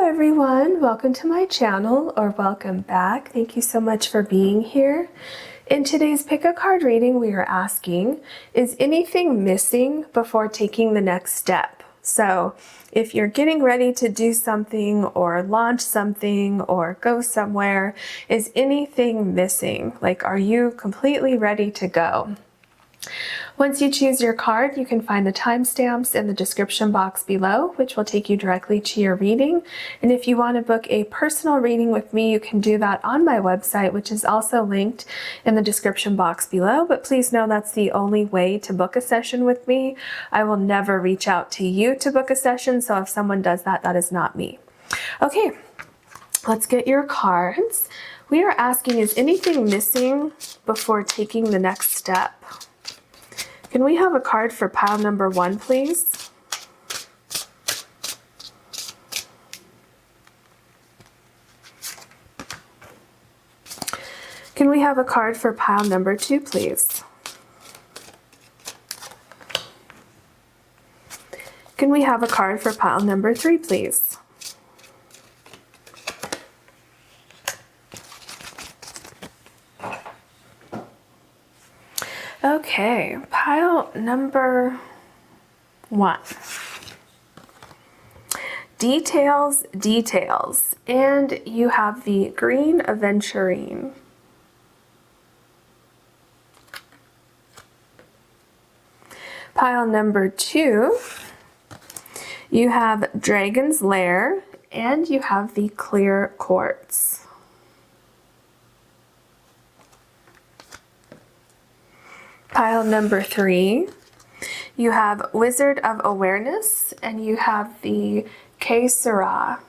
everyone, welcome to my channel, or welcome back. Thank you so much for being here. In today's pick a card reading, we are asking, is anything missing before taking the next step? So if you're getting ready to do something or launch something or go somewhere, is anything missing? Like, are you completely ready to go? Once you choose your card, you can find the timestamps in the description box below, which will take you directly to your reading. And if you want to book a personal reading with me, you can do that on my website, which is also linked in the description box below. But please know that's the only way to book a session with me. I will never reach out to you to book a session, so if someone does that, that is not me. Okay, let's get your cards. We are asking, is anything missing before taking the next step? Can we have a card for pile number 1, please? Can we have a card for pile number 2, please? Can we have a card for pile number 3, please? Okay, pile number 1. Details, details. And you have the green Aventurine. Pile number 2, you have Dragon's Lair, and you have the clear Quartz. Pile number 3, you have Wizard of Awareness, and you have the Sera.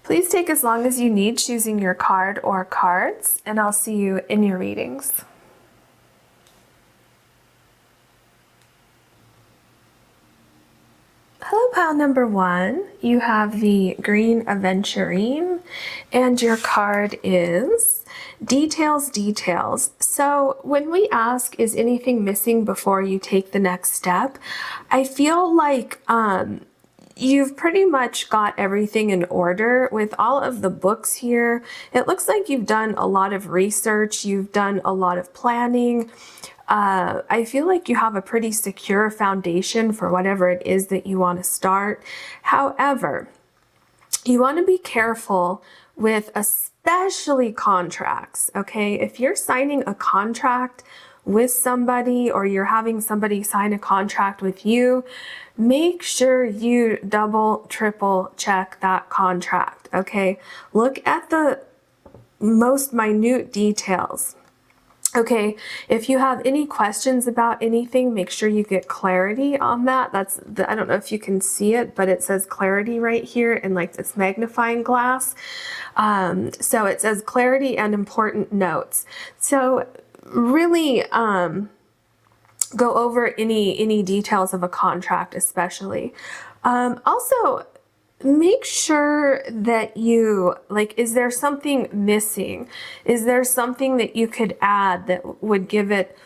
Please take as long as you need choosing your card or cards, and I'll see you in your readings. Hello, pile number 1. You have the green Aventurine, and your card is Details, Details. So when we ask, is anything missing before you take the next step, I feel like you've pretty much got everything in order with all of the books here. It looks like you've done a lot of research, you've done a lot of planning. I feel like you have a pretty secure foundation for whatever it is that you want to start. However, you want to be careful with especially contracts, okay? If you're signing a contract with somebody or you're having somebody sign a contract with you, make sure you double, triple check that contract, okay? Look at the most minute details. Okay, if you have any questions about anything, make sure you get clarity on that. I don't know if you can see it, but it says clarity right here in like this magnifying glass. So it says clarity and important notes. So really go over any details of a contract, especially. Also, make sure that you, like, is there something missing? Is there something that you could add that would give it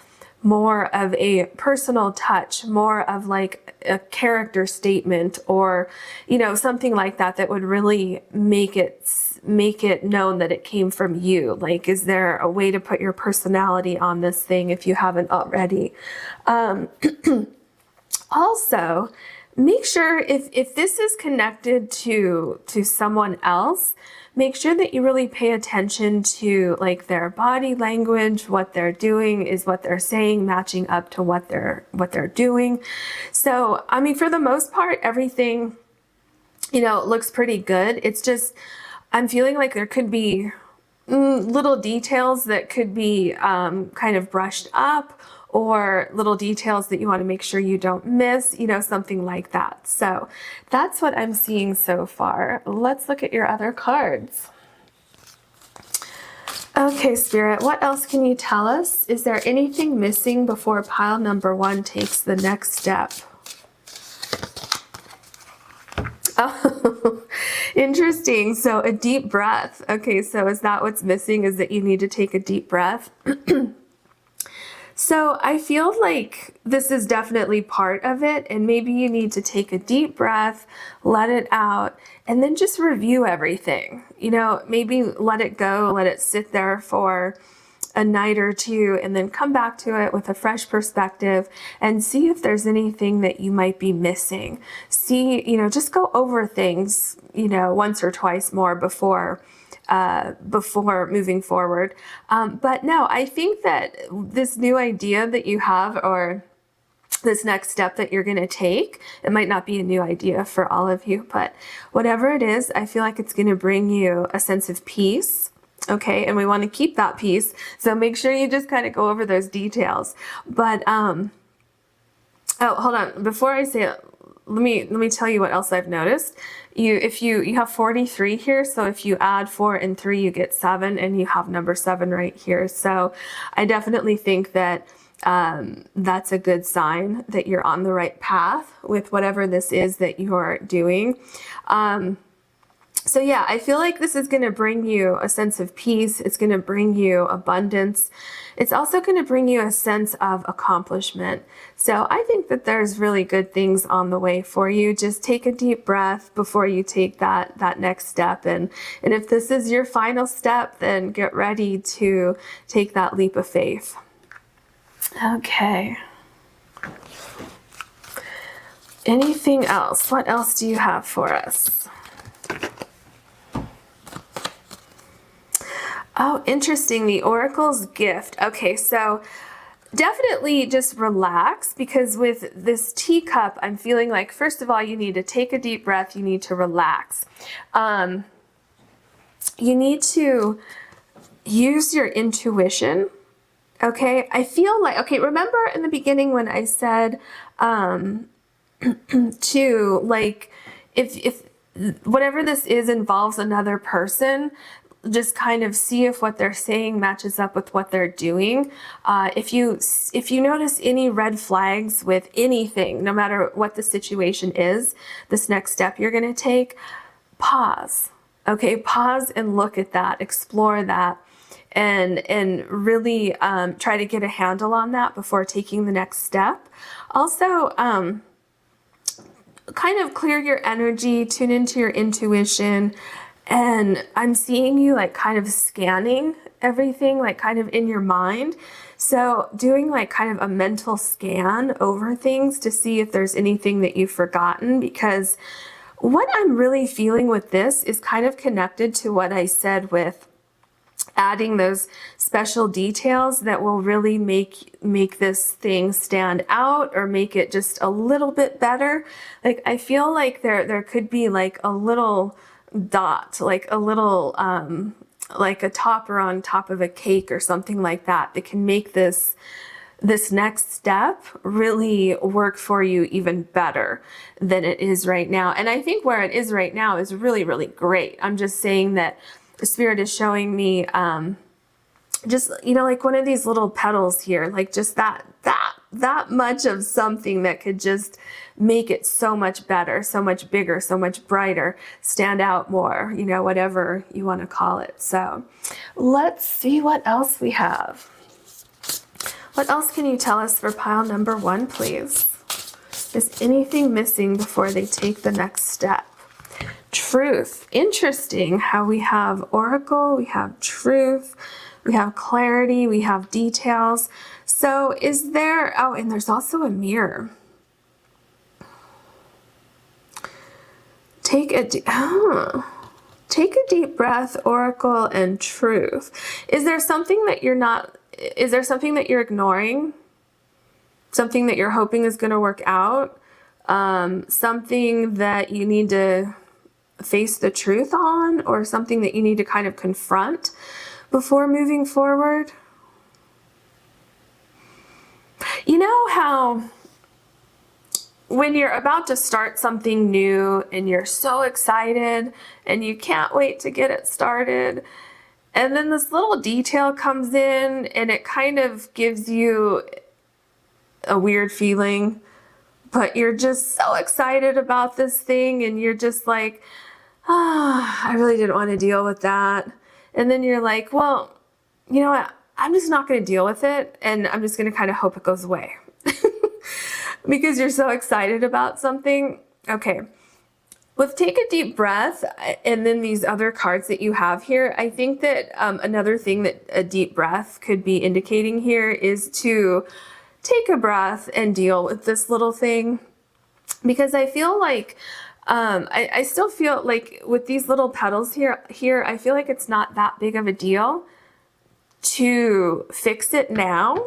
more of a personal touch, more of like a character statement, or, you know, something like that that would really make it known that it came from you? Like, is there a way to put your personality on this thing if you haven't already? Also, make sure if this is connected to someone else, make sure that you really pay attention to like their body language, what they're doing, is what they're saying matching up to what they're doing. So, I mean, for the most part, everything, you know, looks pretty good. It's just, I'm feeling like there could be little details that could be kind of brushed up, or little details that you want to make sure you don't miss, you know, something like that. So that's what I'm seeing so far. Let's look at your other cards. Okay, Spirit, what else can you tell us? Is there anything missing before pile number 1 takes the next step? Oh, interesting. So a deep breath. Okay, so is that what's missing, is that you need to take a deep breath? So I feel like this is definitely part of it, and maybe you need to take a deep breath, let it out, and then just review everything. You know, maybe let it go, let it sit there for a night or two, and then come back to it with a fresh perspective and see if there's anything that you might be missing. See, you know, just go over things, you know, once or twice more before moving forward. But no, I think that this new idea that you have, or this next step that you're going to take, it might not be a new idea for all of you, but whatever it is, I feel like it's going to bring you a sense of peace. Okay, and we want to keep that peace, so make sure you just kind of go over those details. But oh, hold on, before I say it, let me tell you what else I've noticed. You have 43 here, so if you add 4 and 3, you get 7, and you have number 7 right here. So I definitely think that that's a good sign that you're on the right path with whatever this is that you're doing. So yeah, I feel like this is going to bring you a sense of peace. It's going to bring you abundance. It's also going to bring you a sense of accomplishment. So I think that there's really good things on the way for you. Just take a deep breath before you take that next step. And if this is your final step, then get ready to take that leap of faith. Okay. Anything else? What else do you have for us? Oh, interesting. The Oracle's gift. Okay, so definitely just relax, because with this teacup, I'm feeling like, first of all, you need to take a deep breath. You need to relax. You need to use your intuition. Okay, I feel like, okay, remember in the beginning when I said to, like, if whatever this is involves another person, just kind of see if what they're saying matches up with what they're doing. If you notice any red flags with anything, no matter what the situation is, this next step you're going to take, pause. Okay, pause and look at that, explore that, and really try to get a handle on that before taking the next step. Also, kind of clear your energy, tune into your intuition. And I'm seeing you like kind of scanning everything, like kind of in your mind. So doing like kind of a mental scan over things to see if there's anything that you've forgotten, because what I'm really feeling with this is kind of connected to what I said with adding those special details that will really make this thing stand out, or make it just a little bit better. Like I feel like there could be like a little dot, like a little like a topper on top of a cake or something like that, that can make this next step really work for you even better than it is right now. And I think where it is right now is really, really great. I'm just saying that the Spirit is showing me just, you know, like one of these little petals here, like just that much of something that could just make it so much better, so much bigger, so much brighter, stand out more, you know, whatever you want to call it. So let's see what else we have. What else can you tell us for pile number 1, please? Is anything missing before they take the next step? Truth. Interesting how we have Oracle, we have truth, we have clarity, we have details. So is there, oh, and there's also a mirror. Take a deep breath, Oracle and truth. Is there something that you're not, is there something that you're ignoring? Something that you're hoping is going to work out? Something that you need to face the truth on, or something that you need to kind of confront before moving forward? You know how when you're about to start something new and you're so excited and you can't wait to get it started, and then this little detail comes in and it kind of gives you a weird feeling, but you're just so excited about this thing and you're just like, I really didn't want to deal with that. And then you're like, well, you know what? I'm just not going to deal with it, and I'm just going to kind of hope it goes away. Because you're so excited about something. Okay. With take a deep breath and then these other cards that you have here, I think that another thing that a deep breath could be indicating here is to take a breath and deal with this little thing. Because I feel like, I still feel like with these little petals here, I feel like it's not that big of a deal to fix it now.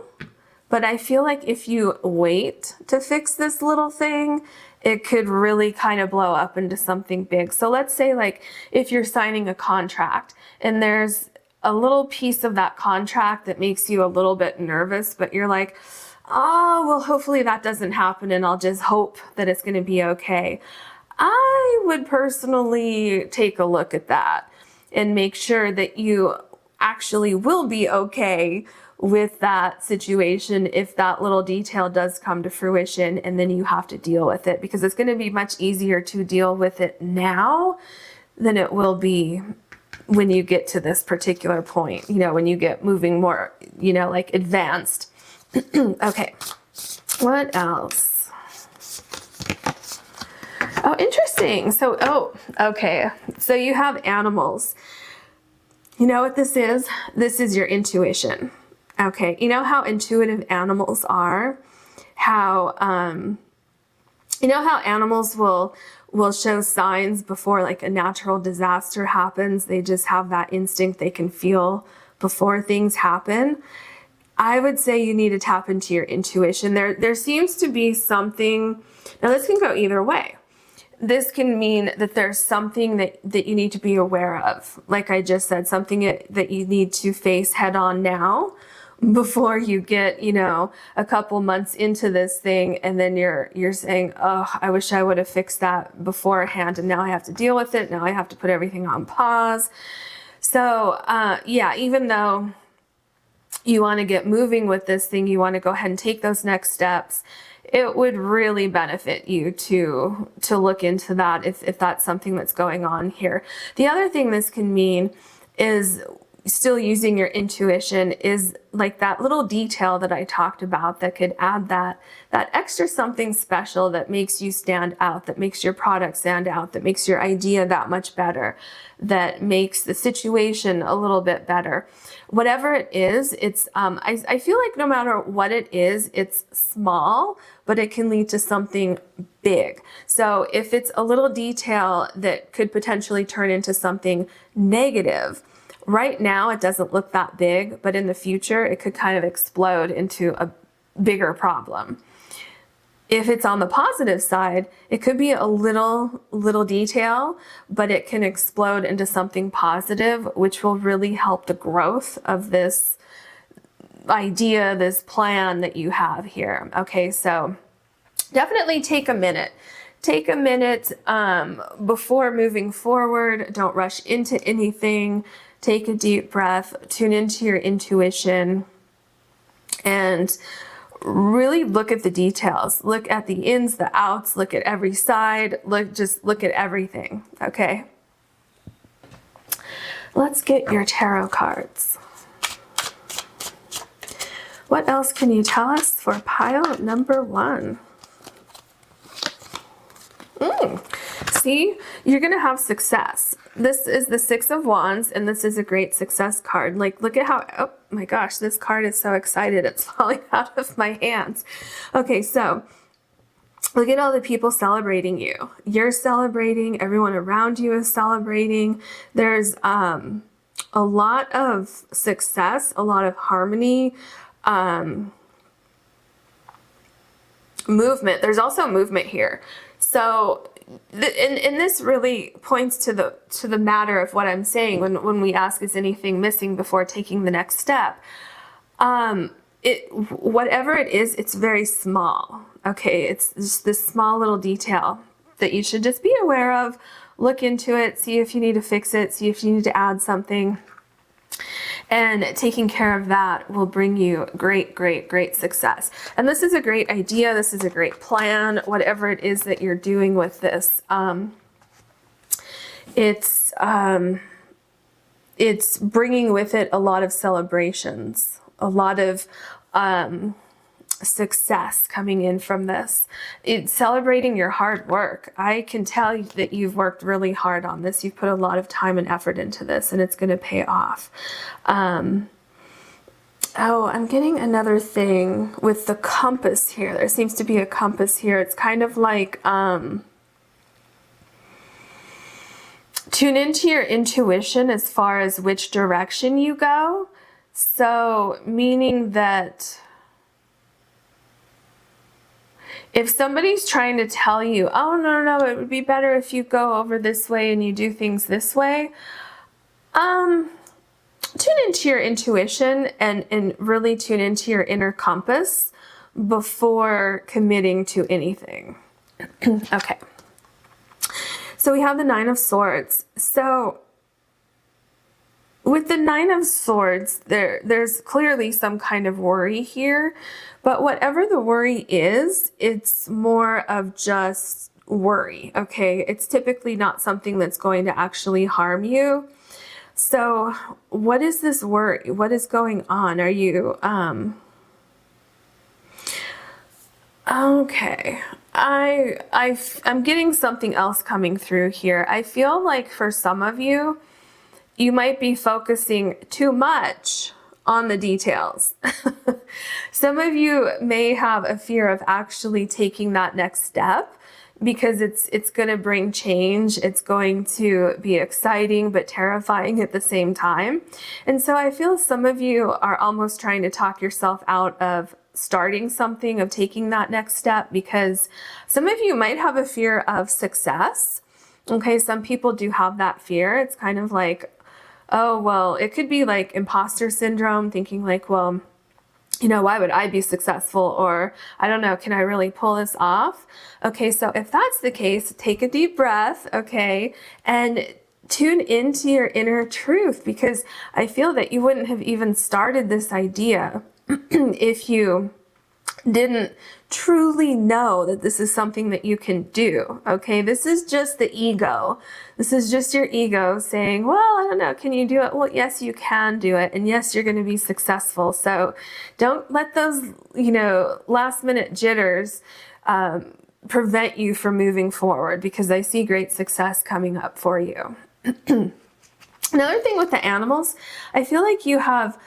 But I feel like if you wait to fix this little thing, it could really kind of blow up into something big. So let's say like if you're signing a contract and there's a little piece of that contract that makes you a little bit nervous, but you're like, oh, well, hopefully that doesn't happen and I'll just hope that it's going to be okay. I would personally take a look at that and make sure that you actually will be okay with that situation if that little detail does come to fruition, and then you have to deal with it, because it's going to be much easier to deal with it now than it will be when you get to this particular point, you know, when you get moving more, you know, like advanced. Okay, what else? Oh, interesting. So, oh, okay. So you have animals. You know what this is? This is your intuition. Okay, you know how intuitive animals are? How, you know how animals will show signs before like a natural disaster happens? They just have that instinct they can feel before things happen. I would say you need to tap into your intuition. There seems to be something, now this can go either way. This can mean that there's something that you need to be aware of. Like I just said, something that you need to face head on now, before you get, you know, a couple months into this thing, and then you're saying, oh, I wish I would have fixed that beforehand, and now I have to deal with it. Now I have to put everything on pause. So yeah, even though you want to get moving with this thing, you want to go ahead and take those next steps, it would really benefit you to look into that if that's something that's going on here. The other thing this can mean is still using your intuition is like that little detail that I talked about that could add that extra something special that makes you stand out, that makes your product stand out, that makes your idea that much better, that makes the situation a little bit better. Whatever it is, it's I feel like no matter what it is, it's small, but it can lead to something big. So if it's a little detail that could potentially turn into something negative, right now it doesn't look that big, but in the future it could kind of explode into a bigger problem. If it's on the positive side, it could be a little detail, but it can explode into something positive, which will really help the growth of this idea, this plan that you have here. Okay, so definitely take a minute. Take a minute before moving forward. Don't rush into anything. Take a deep breath, tune into your intuition, and really look at the details. Look at the ins, the outs, look at every side, just look at everything, okay? Let's get your tarot cards. What else can you tell us for pile number 1? See, you're going to have success. This is the 6 of Wands, and this is a great success card. Like, look at how, oh my gosh, this card is so excited. It's falling out of my hands. Okay, so look at all the people celebrating you. You're celebrating. Everyone around you is celebrating. There's a lot of success, a lot of harmony, movement. There's also movement here. So, and this really points to the matter of what I'm saying when we ask, is anything missing before taking the next step? Whatever it is, it's very small. Okay, it's just this small little detail that you should just be aware of. Look into it, see if you need to fix it, see if you need to add something. And taking care of that will bring you great, great, great success. And this is a great idea. This is a great plan. Whatever it is that you're doing with this, it's bringing with it a lot of celebrations, a lot of success coming in from this. It's celebrating your hard work. I can tell you that you've worked really hard on this. You've put a lot of time and effort into this, and it's going to pay off. Oh, I'm getting another thing with the compass here. There seems to be a compass here. It's kind of like tune into your intuition as far as which direction you go. So meaning that if somebody's trying to tell you, oh, no, it would be better if you go over this way and you do things this way, tune into your intuition and really tune into your inner compass before committing to anything. Okay. So we have the Nine of Swords. So with the Nine of Swords, there's clearly some kind of worry here, but whatever the worry is, it's more of just worry, okay? It's typically not something that's going to actually harm you. So what is this worry? What is going on? Are you, okay. I'm getting something else coming through here. I feel like for some of you, you might be focusing too much on the details. Some of you may have a fear of actually taking that next step because it's going to bring change. It's going to be exciting but terrifying at the same time. And so I feel some of you are almost trying to talk yourself out of starting something, of taking that next step, because some of you might have a fear of success. Okay, some people do have that fear. It's kind of like, oh, well, it could be like imposter syndrome, thinking like, well, you know, why would I be successful? Or I don't know, can I really pull this off? Okay, so if that's the case, take a deep breath, okay, and tune into your inner truth, because I feel that you wouldn't have even started this idea if you didn't truly know that this is something that you can do, okay? This is just the ego. This is just your ego saying, well, I don't know, can you do it? Well, yes, you can do it. And yes, you're going to be successful. So don't let those, you know, last minute jitters prevent you from moving forward, because I see great success coming up for you. Another thing with the animals, I feel like you have,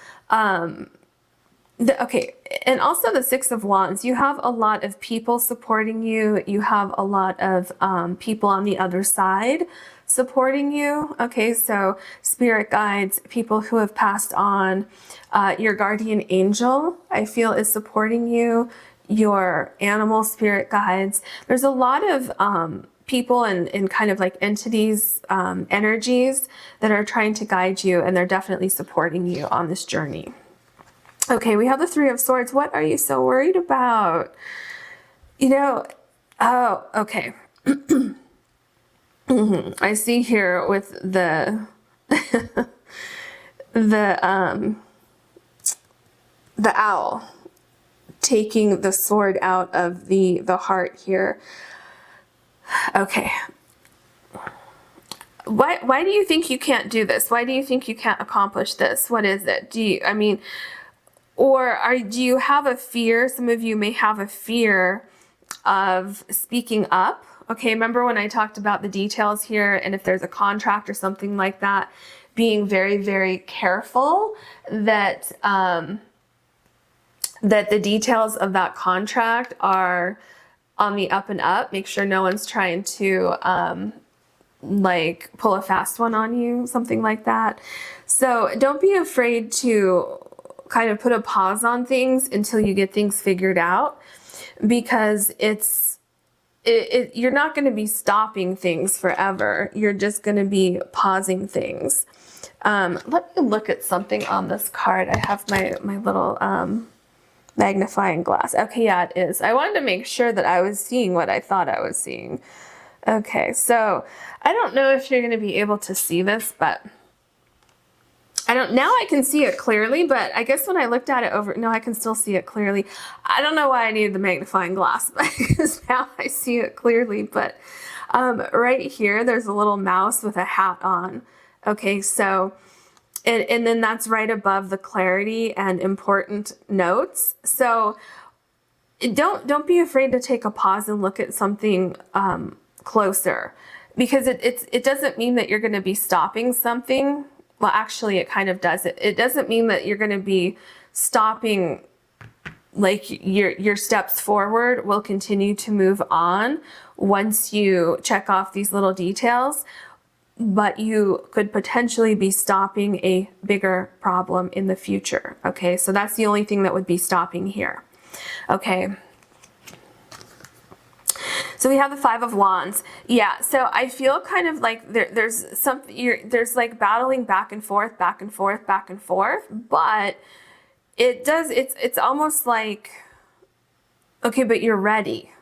okay, and also the Six of Wands, you have a lot of people supporting you. You have a lot of people on the other side supporting you. Okay, so spirit guides, people who have passed on, your guardian angel, I feel, is supporting you, your animal spirit guides. There's a lot of people and kind of like entities, energies that are trying to guide you, and they're definitely supporting you on this journey. Okay, we have the Three of Swords. What are you so worried about? You know, oh, okay. I see here with the the owl taking the sword out of the heart here. Okay. Why do you think you can't do this? Why do you think you can't accomplish this? What is it? Do you, I mean, or do you have a fear? Some of you may have a fear of speaking up. Okay, remember when I talked about the details here, and if there's a contract or something like that, being very, very careful that that the details of that contract are on the up and up. Make sure no one's trying to like pull a fast one on you, something like that. So don't be afraid to kind of put a pause on things until you get things figured out, because you're not going to be stopping things forever. You're just going to be pausing things. Let me look at something on this card. I have my little magnifying glass. Okay, yeah, it is. I wanted to make sure that I was seeing what I thought I was seeing. Okay, so I don't know if you're going to be able to see this, but now I can see it clearly, but I guess when I looked at it no, I can still see it clearly. I don't know why I needed the magnifying glass, because now I see it clearly. But right here, there's a little mouse with a hat on. Okay, so And then that's right above the clarity and important notes. So don't be afraid to take a pause and look at something closer, because it doesn't mean that you're going to be stopping something. Well, actually, it kind of does. It doesn't mean that you're going to be stopping, like your steps forward will continue to move on once you check off these little details, but you could potentially be stopping a bigger problem in the future. Okay, so that's the only thing that would be stopping here. Okay. So we have the Five of Wands. Yeah, so I feel kind of like there's something, there's like battling back and forth, back and forth, back and forth, but it's almost like, okay, but you're ready,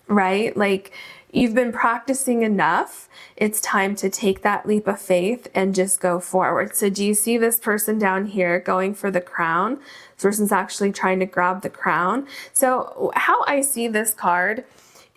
right? Like, you've been practicing enough. It's time to take that leap of faith and just go forward. So do you see this person down here going for the crown? This person's actually trying to grab the crown. So how I see this card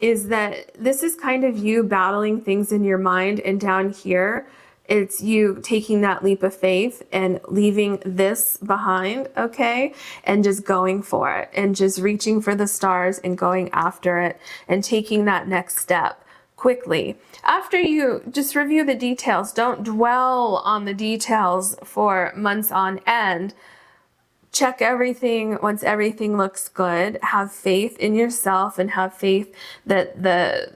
is that this is kind of you battling things in your mind, and down here, it's you taking that leap of faith and leaving this behind, okay? And just going for it and just reaching for the stars and going after it and taking that next step quickly. After you just review the details, don't dwell on the details for months on end. Check everything once everything looks good. Have faith in yourself and have faith that the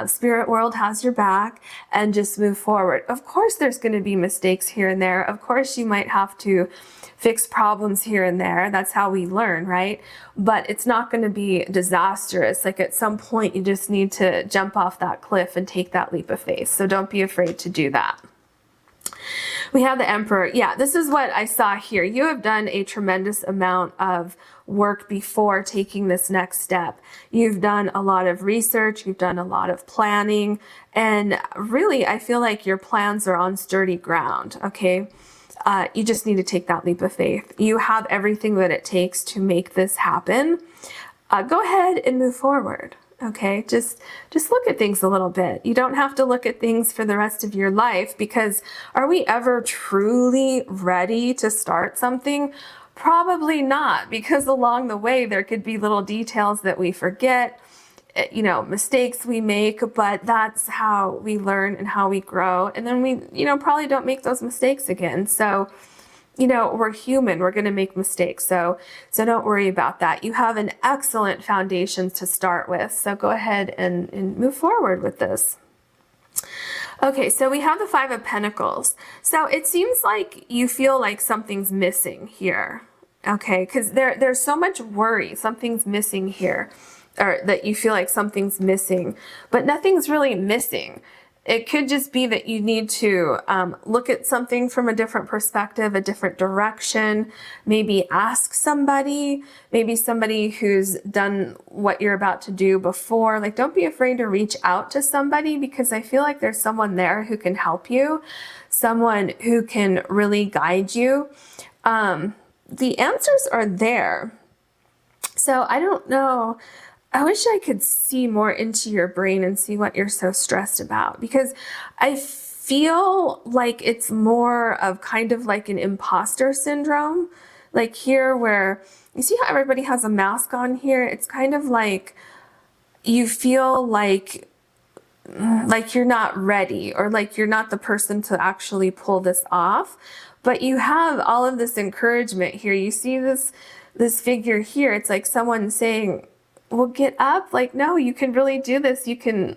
spirit world has your back, and just move forward. Of course, there's going to be mistakes here and there. Of course, you might have to fix problems here and there. That's how we learn, right? But it's not going to be disastrous. Like, at some point, you just need to jump off that cliff and take that leap of faith. So don't be afraid to do that. We have the Emperor. Yeah, this is what I saw here. You have done a tremendous amount of work before taking this next step. You've done a lot of research, you've done a lot of planning, and really, I feel like your plans are on sturdy ground, okay? You just need to take that leap of faith. You have everything that it takes to make this happen. Go ahead and move forward. Okay, just look at things a little bit. You don't have to look at things for the rest of your life, because are we ever truly ready to start something? Probably not, because along the way there could be little details that we forget, you know, mistakes we make, but that's how we learn and how we grow. And then we, you know, probably don't make those mistakes again. So, you know, we're human, we're going to make mistakes. So don't worry about that. You have an excellent foundation to start with. So go ahead and move forward with this. Okay, so we have the Five of Pentacles. So it seems like you feel like something's missing here. Okay, because there's so much worry, something's missing here, or that you feel like something's missing, but nothing's really missing. It could just be that you need to look at something from a different perspective, a different direction, maybe ask somebody, maybe somebody who's done what you're about to do before. Like, don't be afraid to reach out to somebody, because I feel like there's someone there who can help you, someone who can really guide you. The answers are there. So I don't know. I wish I could see more into your brain and see what you're so stressed about, because I feel like it's more of kind of like an imposter syndrome. Like here, where you see how everybody has a mask on here, it's kind of like you feel like you're not ready, or like you're not the person to actually pull this off. But you have all of this encouragement here. You see this figure here. It's like someone saying, well, get up. Like, no, you can really do this. You can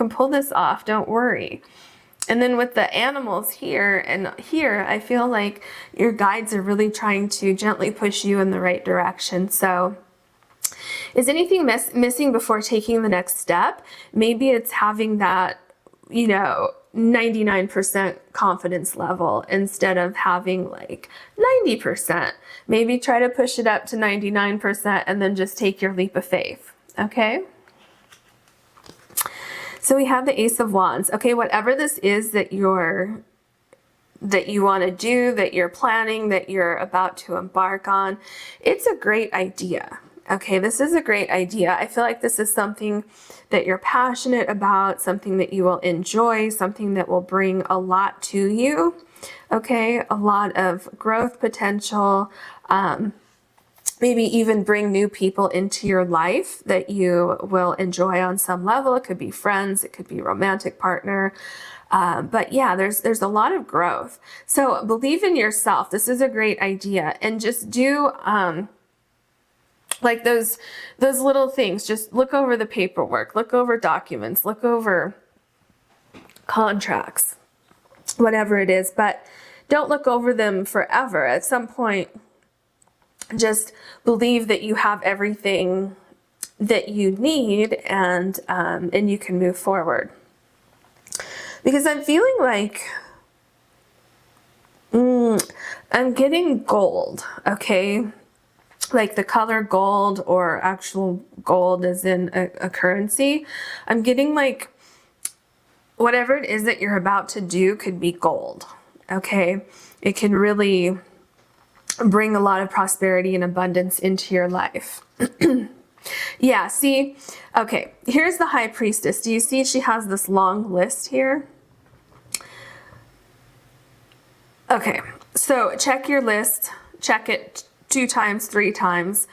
pull this off. Don't worry. And then with the animals here and here, I feel like your guides are really trying to gently push you in the right direction. So is anything missing before taking the next step? Maybe it's having that, 99% confidence level instead of having like 90%. Maybe try to push it up to 99% and then just take your leap of faith. Okay. So we have the Ace of Wands. Okay, whatever this is that you want to do, that you're planning, that you're about to embark on, it's a great idea. Okay, this is a great idea. I feel like this is something that you're passionate about, something that you will enjoy, something that will bring a lot to you. Okay, a lot of growth potential, maybe even bring new people into your life that you will enjoy on some level. It could be friends, it could be a romantic partner. But yeah, there's a lot of growth. So believe in yourself. This is a great idea. And just do like those little things. Just look over the paperwork, look over documents, look over contracts, whatever it is, but don't look over them forever. At some point, just believe that you have everything that you need, and you can move forward. Because I'm feeling like I'm getting gold, okay? Like the color gold, or actual gold as in a currency. I'm getting like whatever it is that you're about to do could be gold, okay? It can really bring a lot of prosperity and abundance into your life. Yeah, see? Okay, here's the High Priestess. Do you see she has this long list here? Okay, so check your list. Check it 2 times, 3 times,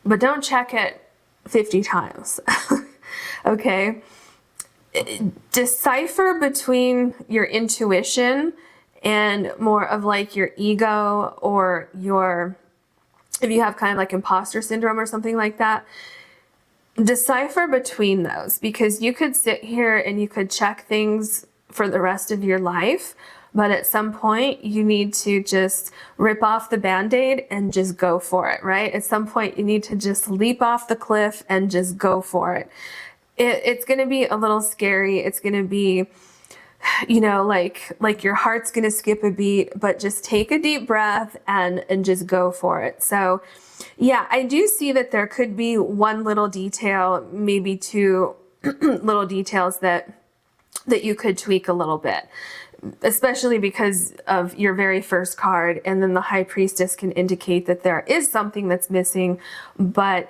but don't check it 50 times. Okay? Decipher between your intuition and more of like your ego, or your, if you have kind of like imposter syndrome or something like that, decipher between those, because you could sit here and you could check things for the rest of your life, but at some point you need to just rip off the Band-Aid and just go for it, right? At some point you need to just leap off the cliff and just go for it. It's going to be a little scary. It's going to be, you know, like your heart's going to skip a beat, but just take a deep breath and just go for it. So yeah, I do see that there could be one little detail, maybe 2 little details that you could tweak a little bit, especially because of your very first card. And then the High Priestess can indicate that there is something that's missing, but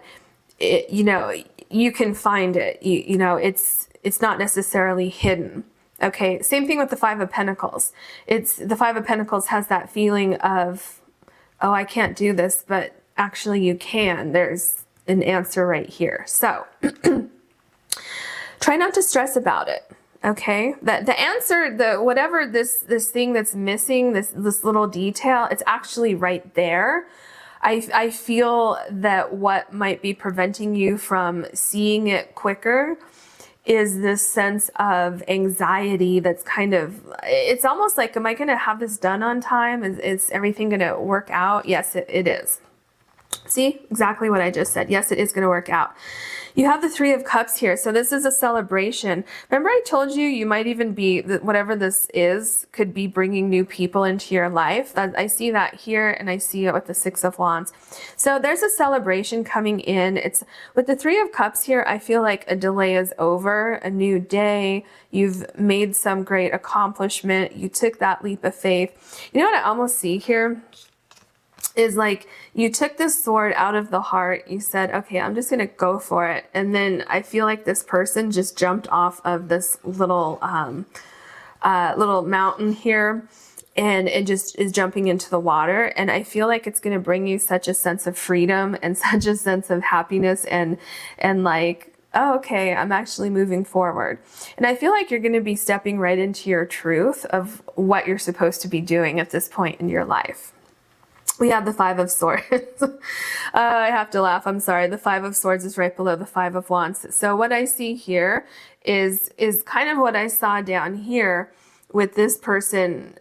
it, you know, you can find it. You know, it's not necessarily hidden. Okay, same thing with the Five of Pentacles. It's the Five of Pentacles has that feeling of, oh, I can't do this, but actually you can. There's an answer right here. So try not to stress about it. Okay, the answer, whatever this thing that's missing, this little detail, it's actually right there. I feel that what might be preventing you from seeing it quicker is this sense of anxiety that's kind of, it's almost like, am I going to have this done on time? Is everything going to work out? Yes, it is. See, exactly what I just said. Yes, it is going to work out. You have the Three of Cups here. So this is a celebration. Remember I told you, you might even be, whatever this is, could be bringing new people into your life. I see that here, and I see it with the Six of Wands. So there's a celebration coming in. It's with the Three of Cups here, I feel like a delay is over, a new day. You've made some great accomplishment. You took that leap of faith. You know what I almost see here? Is like you took this sword out of the heart. You said, okay, I'm just going to go for it. And then I feel like this person just jumped off of this little mountain here, and it just is jumping into the water. And I feel like it's going to bring you such a sense of freedom and such a sense of happiness and like, oh, okay, I'm actually moving forward. And I feel like you're going to be stepping right into your truth of what you're supposed to be doing at this point in your life. We have the Five of Swords. I have to laugh. I'm sorry. The Five of Swords is right below the Five of Wands. So what I see here is kind of what I saw down here with this person,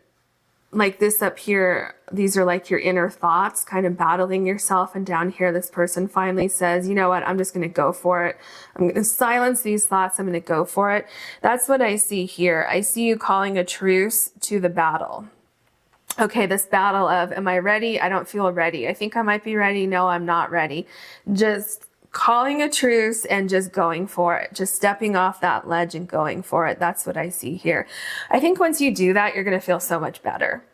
like this up here. These are like your inner thoughts, kind of battling yourself. And down here, this person finally says, you know what? I'm just going to go for it. I'm going to silence these thoughts. I'm going to go for it. That's what I see here. I see you calling a truce to the battle. Okay, this battle of, am I ready? I don't feel ready. I think I might be ready. No, I'm not ready. Just calling a truce and just going for it. Just stepping off that ledge and going for it. That's what I see here. I think once you do that, you're going to feel so much better.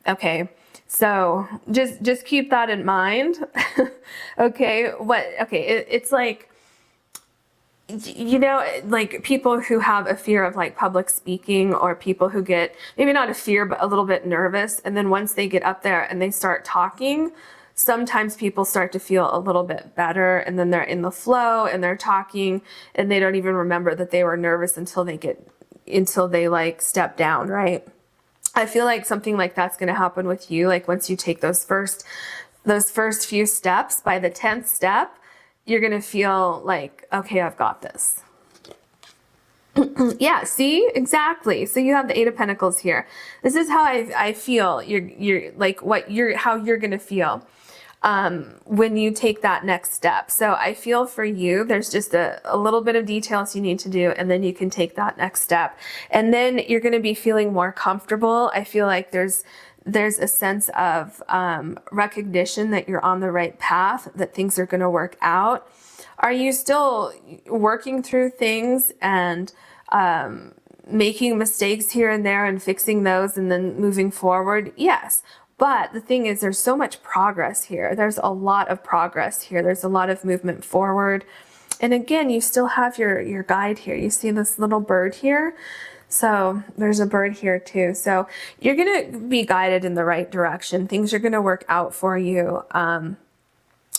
Okay, So just keep that in mind. Okay, it's like, you know, like people who have a fear of like public speaking, or people who get maybe not a fear but a little bit nervous, and then once they get up there and they start talking, sometimes people start to feel a little bit better, and then they're in the flow and they're talking and they don't even remember that they were nervous until they like step down, right? I feel like something like that's going to happen with you. Like once you take those first few steps, by the 10th step, you're going to feel like, okay, I've got this. Yeah, see, exactly. So you have the 8 of Pentacles here. This is how I feel. You're like how you're going to feel when you take that next step. So I feel for you, there's just a little bit of details you need to do, and then you can take that next step. And then you're going to be feeling more comfortable. I feel like there's a sense of recognition that you're on the right path, that things are going to work out. Are you still working through things and making mistakes here and there and fixing those and then moving forward? Yes. But the thing is, there's so much progress here. There's a lot of progress here. There's a lot of movement forward. And again, you still have your guide here. You see this little bird here? So there's a bird here too. So you're going to be guided in the right direction. Things are going to work out for you.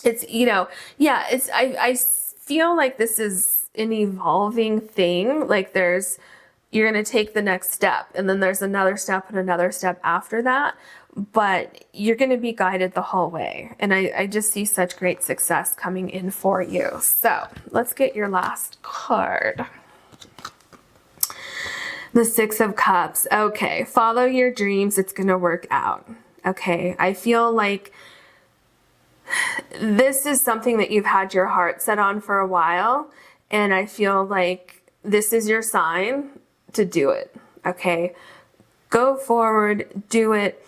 It's, you know, yeah, I feel like this is an evolving thing. Like you're going to take the next step, and then there's another step and another step after that. But you're going to be guided the whole way. And I just see such great success coming in for you. So let's get your last card. The 6 of Cups. Okay, follow your dreams. It's going to work out. Okay, I feel like this is something that you've had your heart set on for a while. And I feel like this is your sign to do it. Okay, go forward, do it.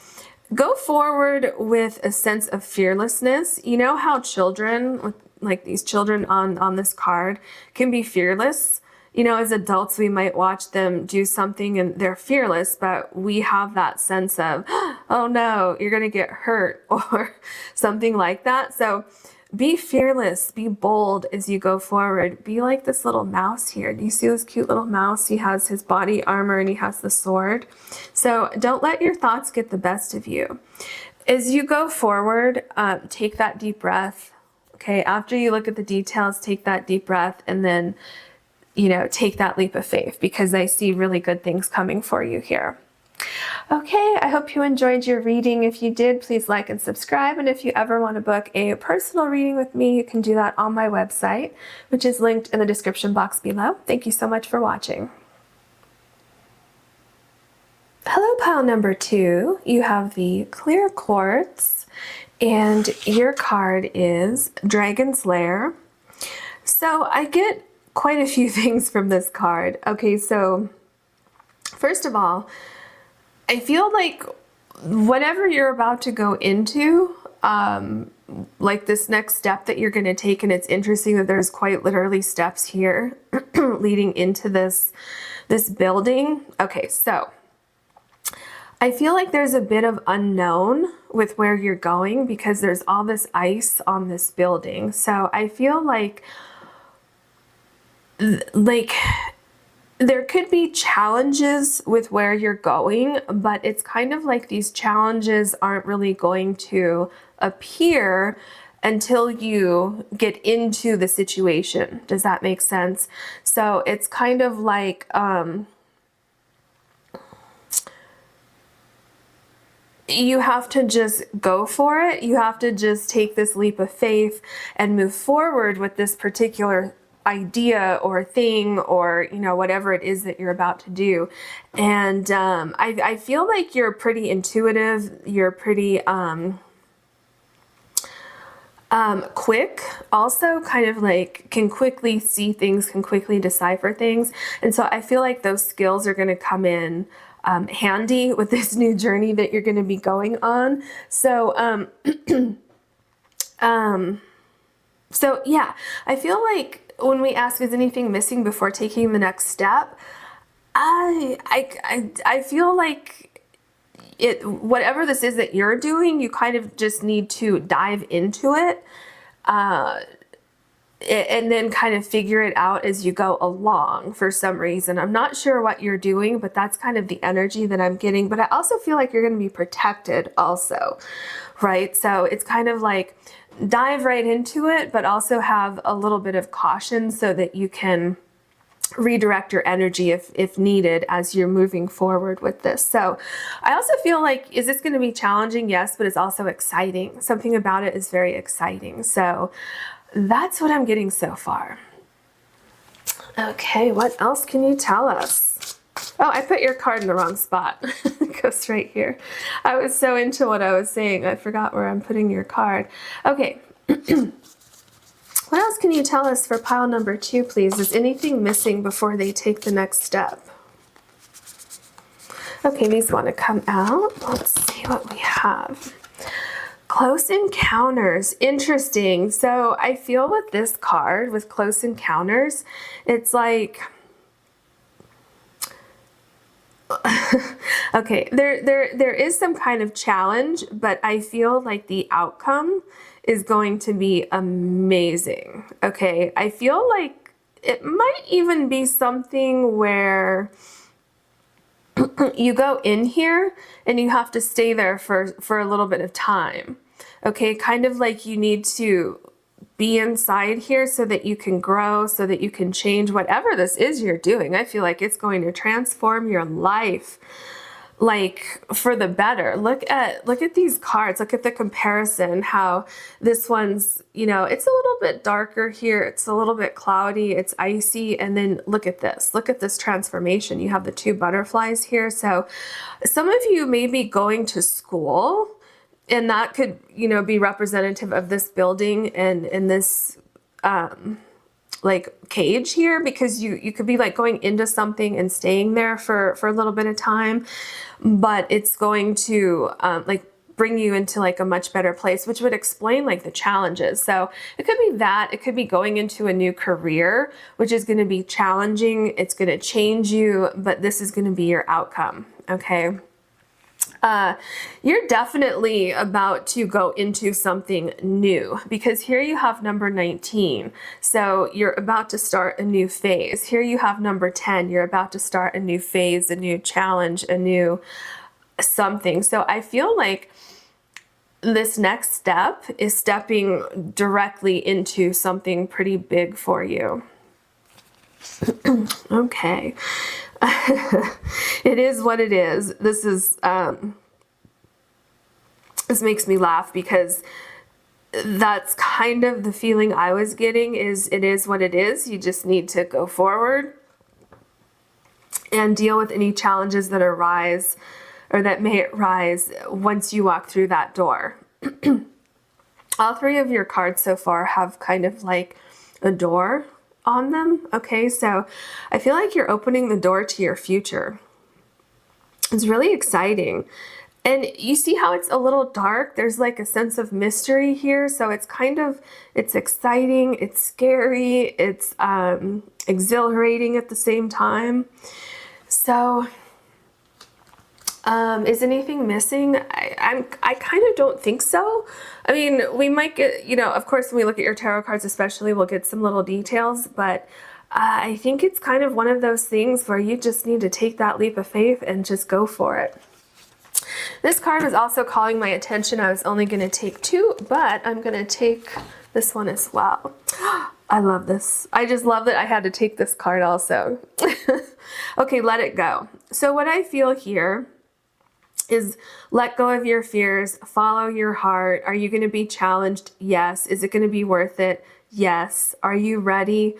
Go forward with a sense of fearlessness. You know how children, like these children on this card, can be fearless. You know, as adults, we might watch them do something and they're fearless, but we have that sense of, oh no, you're going to get hurt or something like that. So be fearless, be bold as you go forward. Be like this little mouse here. Do you see this cute little mouse? He has his body armor and he has the sword. So don't let your thoughts get the best of you. As you go forward, take that deep breath. Okay, after you look at the details, take that deep breath, and then, you know, take that leap of faith, because I see really good things coming for you here. Okay, I hope you enjoyed your reading. If you did, please like and subscribe. And if you ever want to book a personal reading with me, you can do that on my website, which is linked in the description box below. Thank you so much for watching. Hello, pile number 2. You have the clear quartz, and your card is Dragon's Lair. So I get quite a few things from this card. Okay, so first of all, I feel like whatever you're about to go into, like this next step that you're going to take, and it's interesting that there's quite literally steps here leading into this building. Okay, so I feel like there's a bit of unknown with where you're going, because there's all this ice on this building. So I feel like there could be challenges with where you're going, but it's kind of like these challenges aren't really going to appear until you get into the situation. Does that make sense? So it's kind of like, you have to just go for it. You have to just take this leap of faith and move forward with this particular idea or thing, or, you know, whatever it is that you're about to do. And I feel like you're pretty intuitive. You're pretty quick, also kind of like can quickly see things, can quickly decipher things. And so I feel like those skills are going to come in handy with this new journey that you're going to be going on. So so yeah, I feel like when we ask, is anything missing before taking the next step? I feel like whatever this is that you're doing, you kind of just need to dive into it. And then kind of figure it out as you go along for some reason. I'm not sure what you're doing, but that's kind of the energy that I'm getting. But I also feel like you're going to be protected also, right? So it's kind of like dive right into it, but also have a little bit of caution so that you can redirect your energy if needed as you're moving forward with this. So I also feel like, is this going to be challenging? Yes, but it's also exciting. Something about it is very exciting. So that's what I'm getting so far. Okay, what else can you tell us? Oh, I put your card in the wrong spot. It goes right here. I was so into what I was saying, I forgot where I'm putting your card. Okay. What else can you tell us for pile number 2, please? Is anything missing before they take the next step? Okay, these want to come out. Let's see what we have. Close encounters, interesting. So I feel with this card, with close encounters, it's like, okay, there is some kind of challenge, but I feel like the outcome is going to be amazing. Okay, I feel like it might even be something where you go in here and you have to stay there for a little bit of time. Okay, kind of like you need to be inside here so that you can grow, so that you can change whatever this is you're doing. I feel like it's going to transform your life, like for the better. Look at these cards. Look at the comparison, how this one's, you know, it's a little bit darker here. It's a little bit cloudy. It's icy. And then look at this. Look at this transformation. You have the 2 butterflies here. So some of you may be going to school, and that could, you know, be representative of this building and in this like cage here, because you could be like going into something and staying there for a little bit of time, but it's going to like bring you into like a much better place, which would explain like the challenges. So it could be that, it could be going into a new career, which is going to be challenging. It's going to change you, but this is going to be your outcome. Okay. You're definitely about to go into something new, because here you have number 19. So you're about to start a new phase. Here you have number 10. You're about to start a new phase, a new challenge, a new something. So I feel like this next step is stepping directly into something pretty big for you. Okay. It is what it is. This is, this makes me laugh, because that's kind of the feeling I was getting, is it is what it is. You just need to go forward and deal with any challenges that arise or that may arise once you walk through that door. All 3 of your cards so far have kind of like a door on them. Okay, so I feel like you're opening the door to your future. It's really exciting. And you see how it's a little dark? There's like a sense of mystery here. So it's kind of, it's exciting, it's scary, it's exhilarating at the same time. So is anything missing? I kind of don't think so. I mean, we might get, you know, of course, when we look at your tarot cards especially, we'll get some little details, but I think it's kind of one of those things where you just need to take that leap of faith and just go for it. This card was also calling my attention. I was only going to take 2, but I'm going to take this one as well. I love this. I just love that I had to take this card also. Okay, let it go. So what I feel here is let go of your fears, follow your heart. Are you going to be challenged? Yes. Is it going to be worth it? Yes. Are you ready?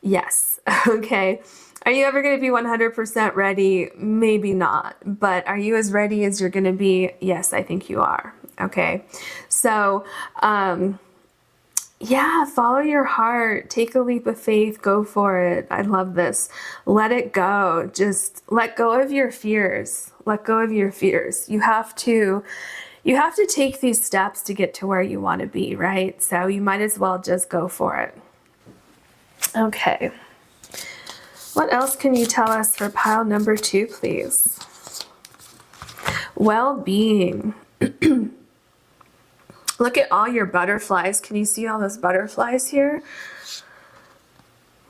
Yes. Okay. Are you ever going to be 100% ready? Maybe not. But are you as ready as you're going to be? Yes, I think you are. Okay. So, yeah, follow your heart, take a leap of faith, go for it. I love this. Let it go. Just let go of your fears. Let go of your fears. You have to take these steps to get to where you want to be, right? So you might as well just go for it. Okay. What else can you tell us for pile number 2, please? well-being. Look at all your butterflies. Can you see all those butterflies here?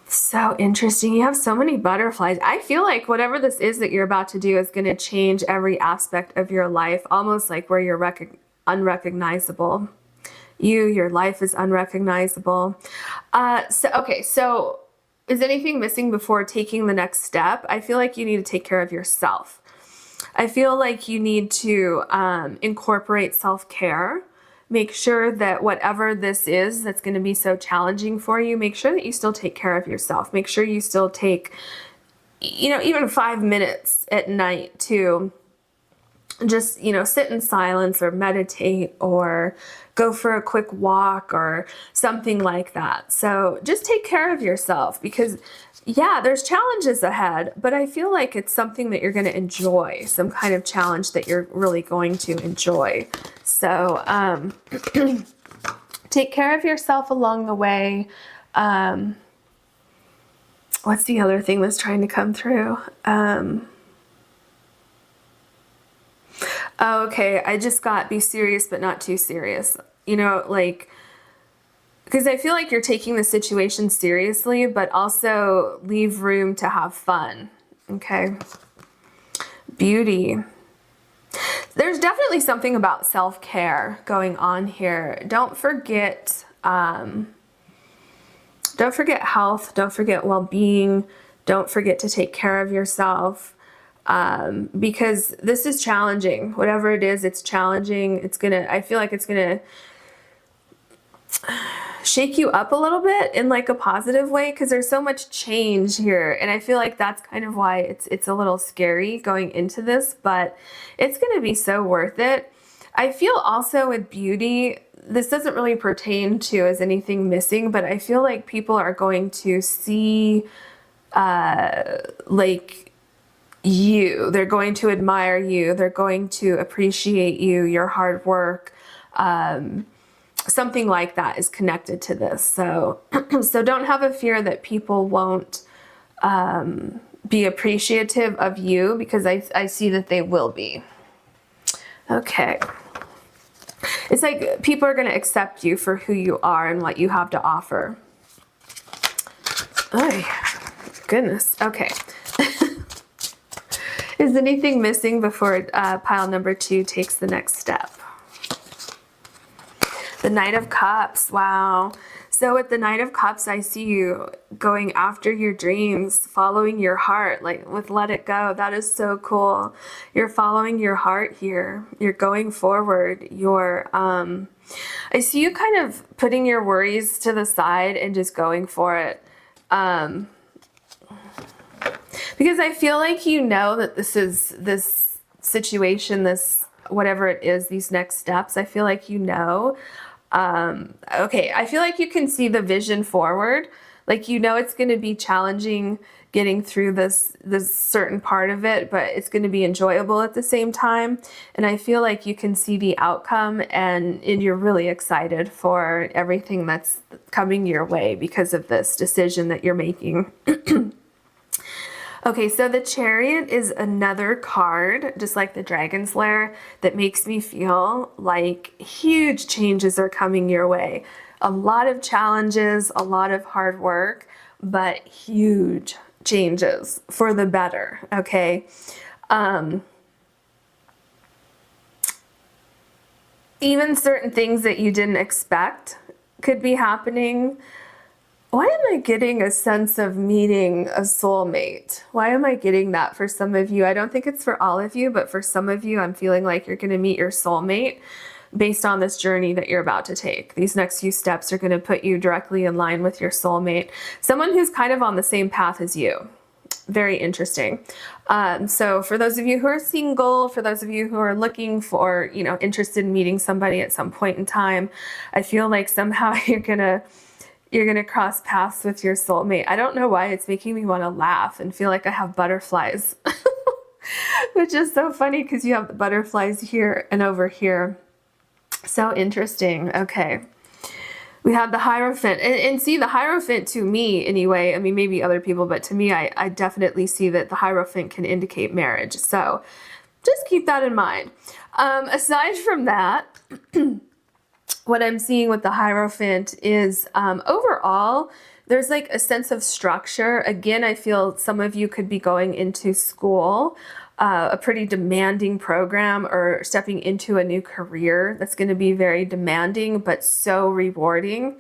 So interesting. You have so many butterflies. I feel like whatever this is that you're about to do is going to change every aspect of your life, almost like where you're unrecognizable. Your life is unrecognizable. So is anything missing before taking the next step? I feel like you need to take care of yourself. I feel like you need to incorporate self-care. Make sure that whatever this is that's going to be so challenging for you, make sure that you still take care of yourself. Make sure you still take, even 5 minutes at night to just, sit in silence or meditate or go for a quick walk or something like that. So just take care of yourself because, yeah, there's challenges ahead, but I feel like it's something that you're going to enjoy, some kind of challenge that you're really going to enjoy. So take care of yourself along the way. What's the other thing that's trying to come through? Okay, I just got be serious but not too serious. Because I feel like you're taking the situation seriously, but also leave room to have fun. Okay. Beauty. There's definitely something about self-care going on here. Don't forget health. Don't forget well-being. Don't forget to take care of yourself. Because this is challenging. Whatever it is, it's challenging. I feel like it's gonna shake you up a little bit in like a positive way because there's so much change here. And I feel like that's kind of why it's a little scary going into this, but it's going to be so worth it. I feel also with beauty, this doesn't really pertain to as anything missing, but I feel like people are going to see like you. They're going to admire you. They're going to appreciate you, your hard work. Something like that is connected to this. So, so don't have a fear that people won't be appreciative of you because I see that they will be. Okay. It's like people are going to accept you for who you are and what you have to offer. Oh, goodness. Okay. Is anything missing before pile number 2 takes the next step? The Knight of Cups. Wow. So with the Knight of Cups, I see you going after your dreams, following your heart, like with Let It Go. That is so cool. You're following your heart here. You're going forward. I see you kind of putting your worries to the side and just going for it. Because I feel like you know that this situation, this whatever it is, these next steps, I feel like you know. Okay, I feel like you can see the vision forward. Like it's going to be challenging getting through this certain part of it, but it's going to be enjoyable at the same time. And I feel like you can see the outcome and you're really excited for everything that's coming your way because of this decision that you're making. Okay, so the Chariot is another card, just like the Dragon's Lair, that makes me feel like huge changes are coming your way. A lot of challenges, a lot of hard work, but huge changes for the better, okay? Even certain things that you didn't expect could be happening. Why am I getting a sense of meeting a soulmate? Why am I getting that for some of you? I don't think it's for all of you, but for some of you, I'm feeling like you're going to meet your soulmate based on this journey that you're about to take. These next few steps are going to put you directly in line with your soulmate. Someone who's kind of on the same path as you. Very interesting. So for those of you who are single, for those of you who are looking for, interested in meeting somebody at some point in time, I feel like somehow you're gonna cross paths with your soulmate. I don't know why it's making me want to laugh and feel like I have butterflies, which is so funny because you have the butterflies here and over here. So interesting. Okay. We have the Hierophant. And see, the Hierophant to me anyway, I mean, maybe other people, but to me, I definitely see that the Hierophant can indicate marriage. So just keep that in mind. Aside from that, what I'm seeing with the Hierophant is overall, there's like a sense of structure. Again, I feel some of you could be going into school, a pretty demanding program, or stepping into a new career that's going to be very demanding, but so rewarding.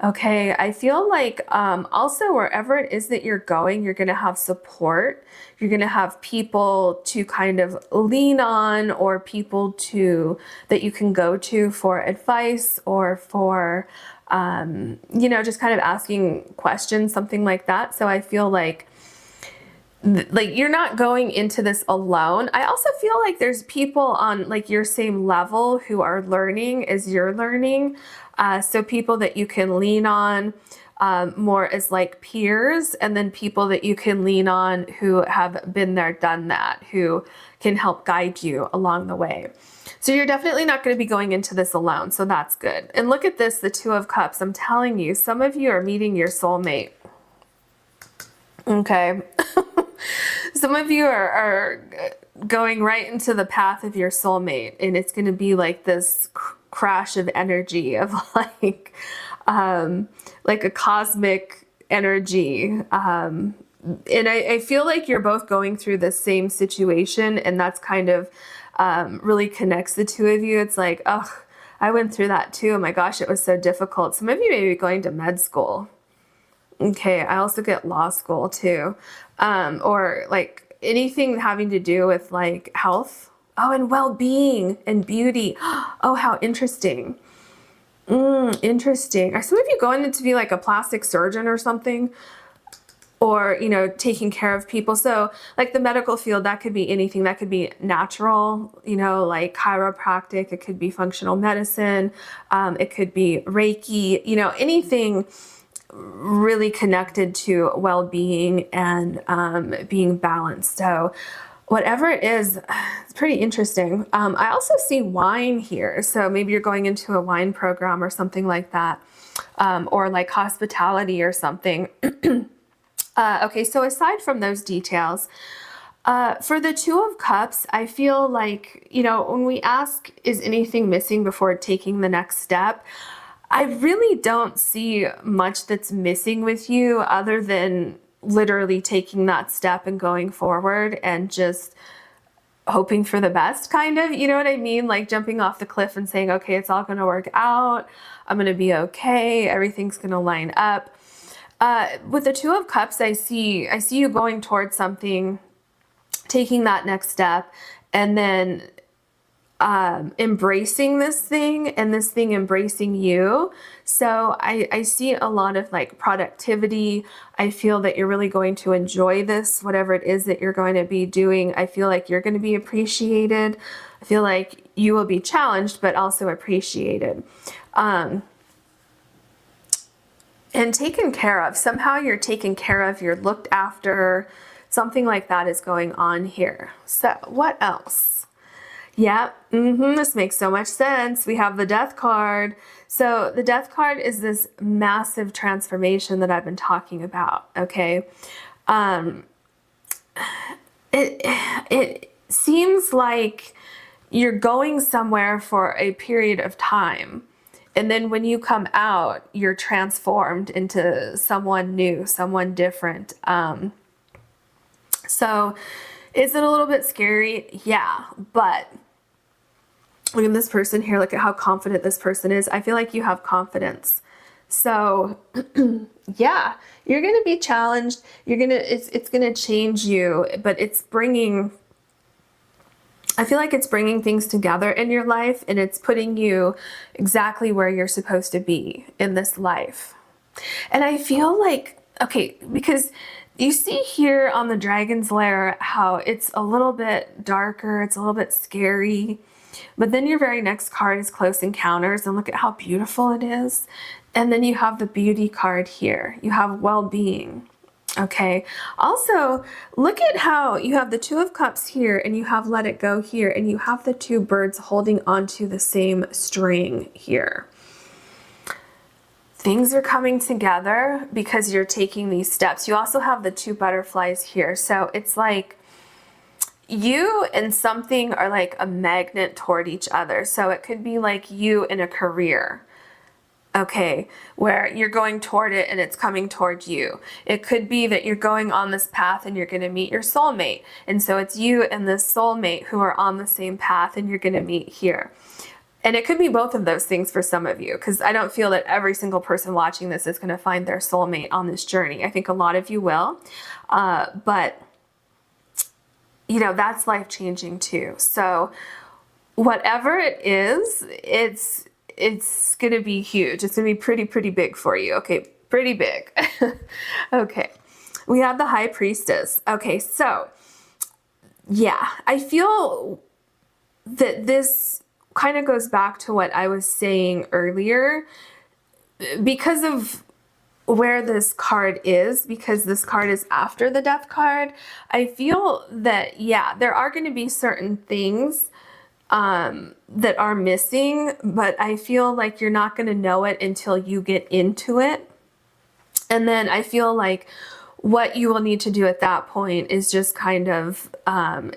Okay, I feel like also wherever it is that you're going, you're going to have support. You're going to have people to kind of lean on, or people that you can go to for advice, or for, you know, just kind of asking questions, something like that. So I feel like you're not going into this alone. I also feel like there's people on like your same level who are learning as you're learning. So people that you can lean on more as like peers, and then people that you can lean on who have been there, done that, who can help guide you along the way. So you're definitely not going to be going into this alone. So that's good. And look at this, the Two of Cups. I'm telling you, some of you are meeting your soulmate. Okay. Some of you are going right into the path of your soulmate, and it's going to be like this crash of energy of like a cosmic energy. And I feel like you're both going through the same situation, and that's kind of really connects the two of you. It's like, oh, I went through that too. Oh my gosh, it was so difficult. Some of you may be going to med school. Okay, I also get law school too. Or like anything having to do with like health. Oh, and well-being and beauty. Oh, how interesting. Interesting. Are some of you going to be like a plastic surgeon or something? Or, you know, taking care of people. So like the medical field, that could be anything. That could be natural, you know, like chiropractic. It could be functional medicine. It could be Reiki, you know, anything really connected to well-being and being balanced. So whatever it is, it's pretty interesting. I also see wine here. So maybe you're going into a wine program or something like that, or like hospitality or something. Okay, so aside from those details, for the Two of Cups, I feel like, you know, when we ask, is anything missing before taking the next step? I really don't see much that's missing with you other than literally taking that step and going forward and just hoping for the best, kind of, you know what I mean? Like jumping off the cliff and saying, okay, it's all going to work out. I'm going to be okay. Everything's going to line up. With the Two of Cups, I see you going towards something, taking that next step, and then embracing this thing, and this thing embracing you. So I see a lot of like productivity. I feel that you're really going to enjoy this, whatever it is that you're going to be doing. I feel like you're going to be appreciated. I feel like you will be challenged, but also appreciated. And taken care of. Somehow you're taken care of, you're looked after. Something like that is going on here. So what else? Yeah, this makes so much sense. We have the Death card. So the Death card is this massive transformation that I've been talking about, okay? It seems like you're going somewhere for a period of time, and then when you come out, you're transformed into someone new, someone different. So is it a little bit scary? Yeah, but look at this person here. Look at how confident this person is. I feel like you have confidence. So yeah, you're going to be challenged. It's going to change you, but it's bringing, I feel like it's bringing things together in your life, and it's putting you exactly where you're supposed to be in this life. And I feel like, okay, because you see here on the Dragon's Lair how it's a little bit darker, it's a little bit scary. But then your very next card is Close Encounters, and look at how beautiful it is. And then you have the Beauty card here. You have well-being. Okay. Also, look at how you have the Two of Cups here, and you have Let It Go here, and you have the two birds holding onto the same string here. Things are coming together because you're taking these steps. You also have the two butterflies here. So it's like you and something are like a magnet toward each other. So it could be like you in a career, okay, where you're going toward it and it's coming toward you. It could be that you're going on this path and you're going to meet your soulmate. And so it's you and this soulmate who are on the same path and you're going to meet here. And it could be both of those things for some of you, because I don't feel that every single person watching this is going to find their soulmate on this journey. I think a lot of you will, but you know, that's life-changing too. So whatever it is, it's going to be huge. It's going to be pretty big for you. Okay, pretty big. Okay, we have the High Priestess. Okay, so yeah, I feel that this kind of goes back to what I was saying earlier, because of where this card is, because this card is after the Death card. I feel that, yeah, there are going to be certain things that are missing, but I feel like you're not going to know it until you get into it. And then I feel like what you will need to do at that point is just kind of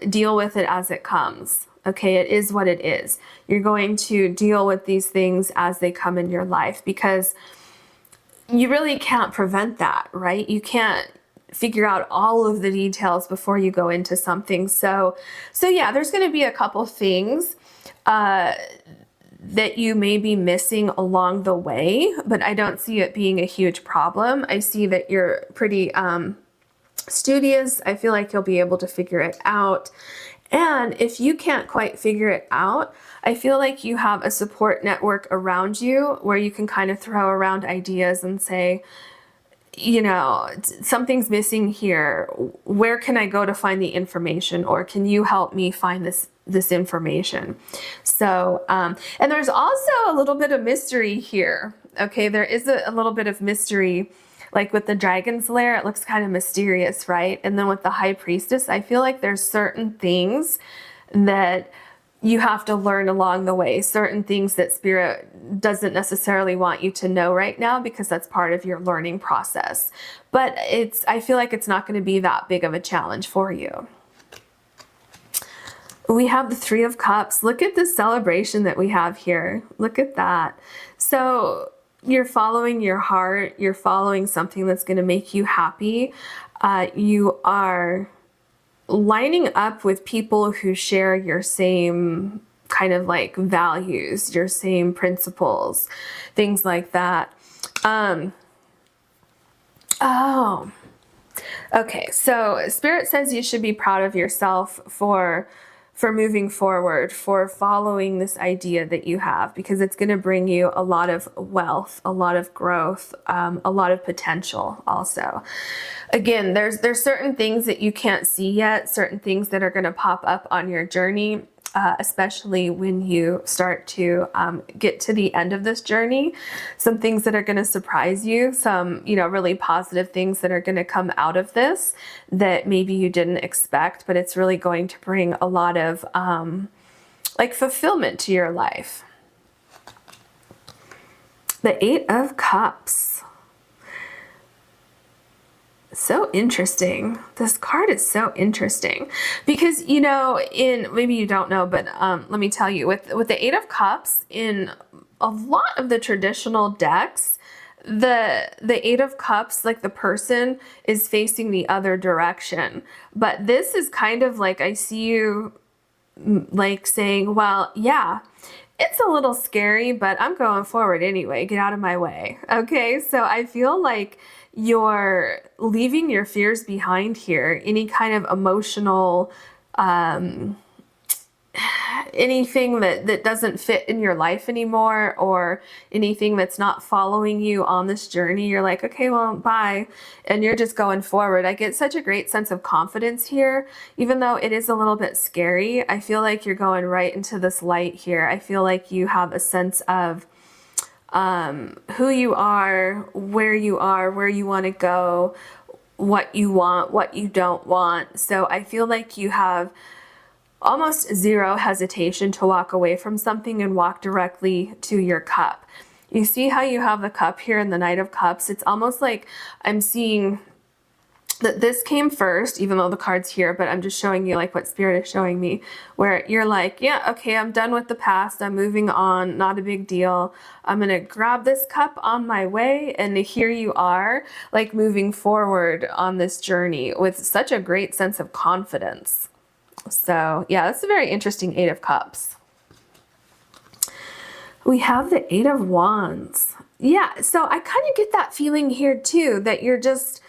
deal with it as it comes. Okay, it is what it is. You're going to deal with these things as they come in your life, because you really can't prevent that, right? You can't figure out all of the details before you go into something. So yeah, there's going to be a couple things that you may be missing along the way, but I don't see it being a huge problem. I see that you're pretty studious. I feel like you'll be able to figure it out. And if you can't quite figure it out, I feel like you have a support network around you where you can kind of throw around ideas and say, you know, something's missing here. Where can I go to find the information? Or can you help me find this information? So, and there's also a little bit of mystery here. Okay, there is a little bit of mystery. Like with the Dragon's Lair, it looks kind of mysterious, right? And then with the High Priestess, I feel like there's certain things that you have to learn along the way, certain things that Spirit doesn't necessarily want you to know right now, because that's part of your learning process. But I feel like it's not going to be that big of a challenge for you. We have the Three of Cups. Look at the celebration that we have here. Look at that. So you're following your heart. You're following something that's going to make you happy. You are lining up with people who share your same kind of like values, your same principles, things like that. Oh, okay. So Spirit says you should be proud of yourself for moving forward, for following this idea that you have, because it's going to bring you a lot of wealth, a lot of growth, a lot of potential also. Again, there's certain things that you can't see yet, certain things that are going to pop up on your journey, especially when you start to get to the end of this journey. Some things that are going to surprise you, some, you know, really positive things that are going to come out of this that maybe you didn't expect, but it's really going to bring a lot of like fulfillment to your life. The Eight of Cups. So interesting. This card is so interesting because, you know, maybe you don't know, but let me tell you, with the Eight of Cups, in a lot of the traditional decks, the Eight of Cups, like the person is facing the other direction. But this is kind of like, I see you like saying, well, yeah, it's a little scary, but I'm going forward anyway. Get out of my way. Okay, so I feel like you're leaving your fears behind here. Any kind of emotional, anything that doesn't fit in your life anymore, or anything that's not following you on this journey, you're like, okay, well, bye. And you're just going forward. I get such a great sense of confidence here, even though it is a little bit scary. I feel like you're going right into this light here. I feel like you have a sense of who you are, where you want to go, what you want, what you don't want. So I feel like you have almost zero hesitation to walk away from something and walk directly to your cup. You see how you have the cup here in the Knight of Cups? It's almost like I'm seeing this came first, even though the card's here, but I'm just showing you like what Spirit is showing me, where you're like, yeah, okay, I'm done with the past. I'm moving on. Not a big deal. I'm going to grab this cup on my way. And here you are, like moving forward on this journey with such a great sense of confidence. So yeah, that's a very interesting Eight of Cups. We have the Eight of Wands. Yeah, so I kind of get that feeling here too, that you're just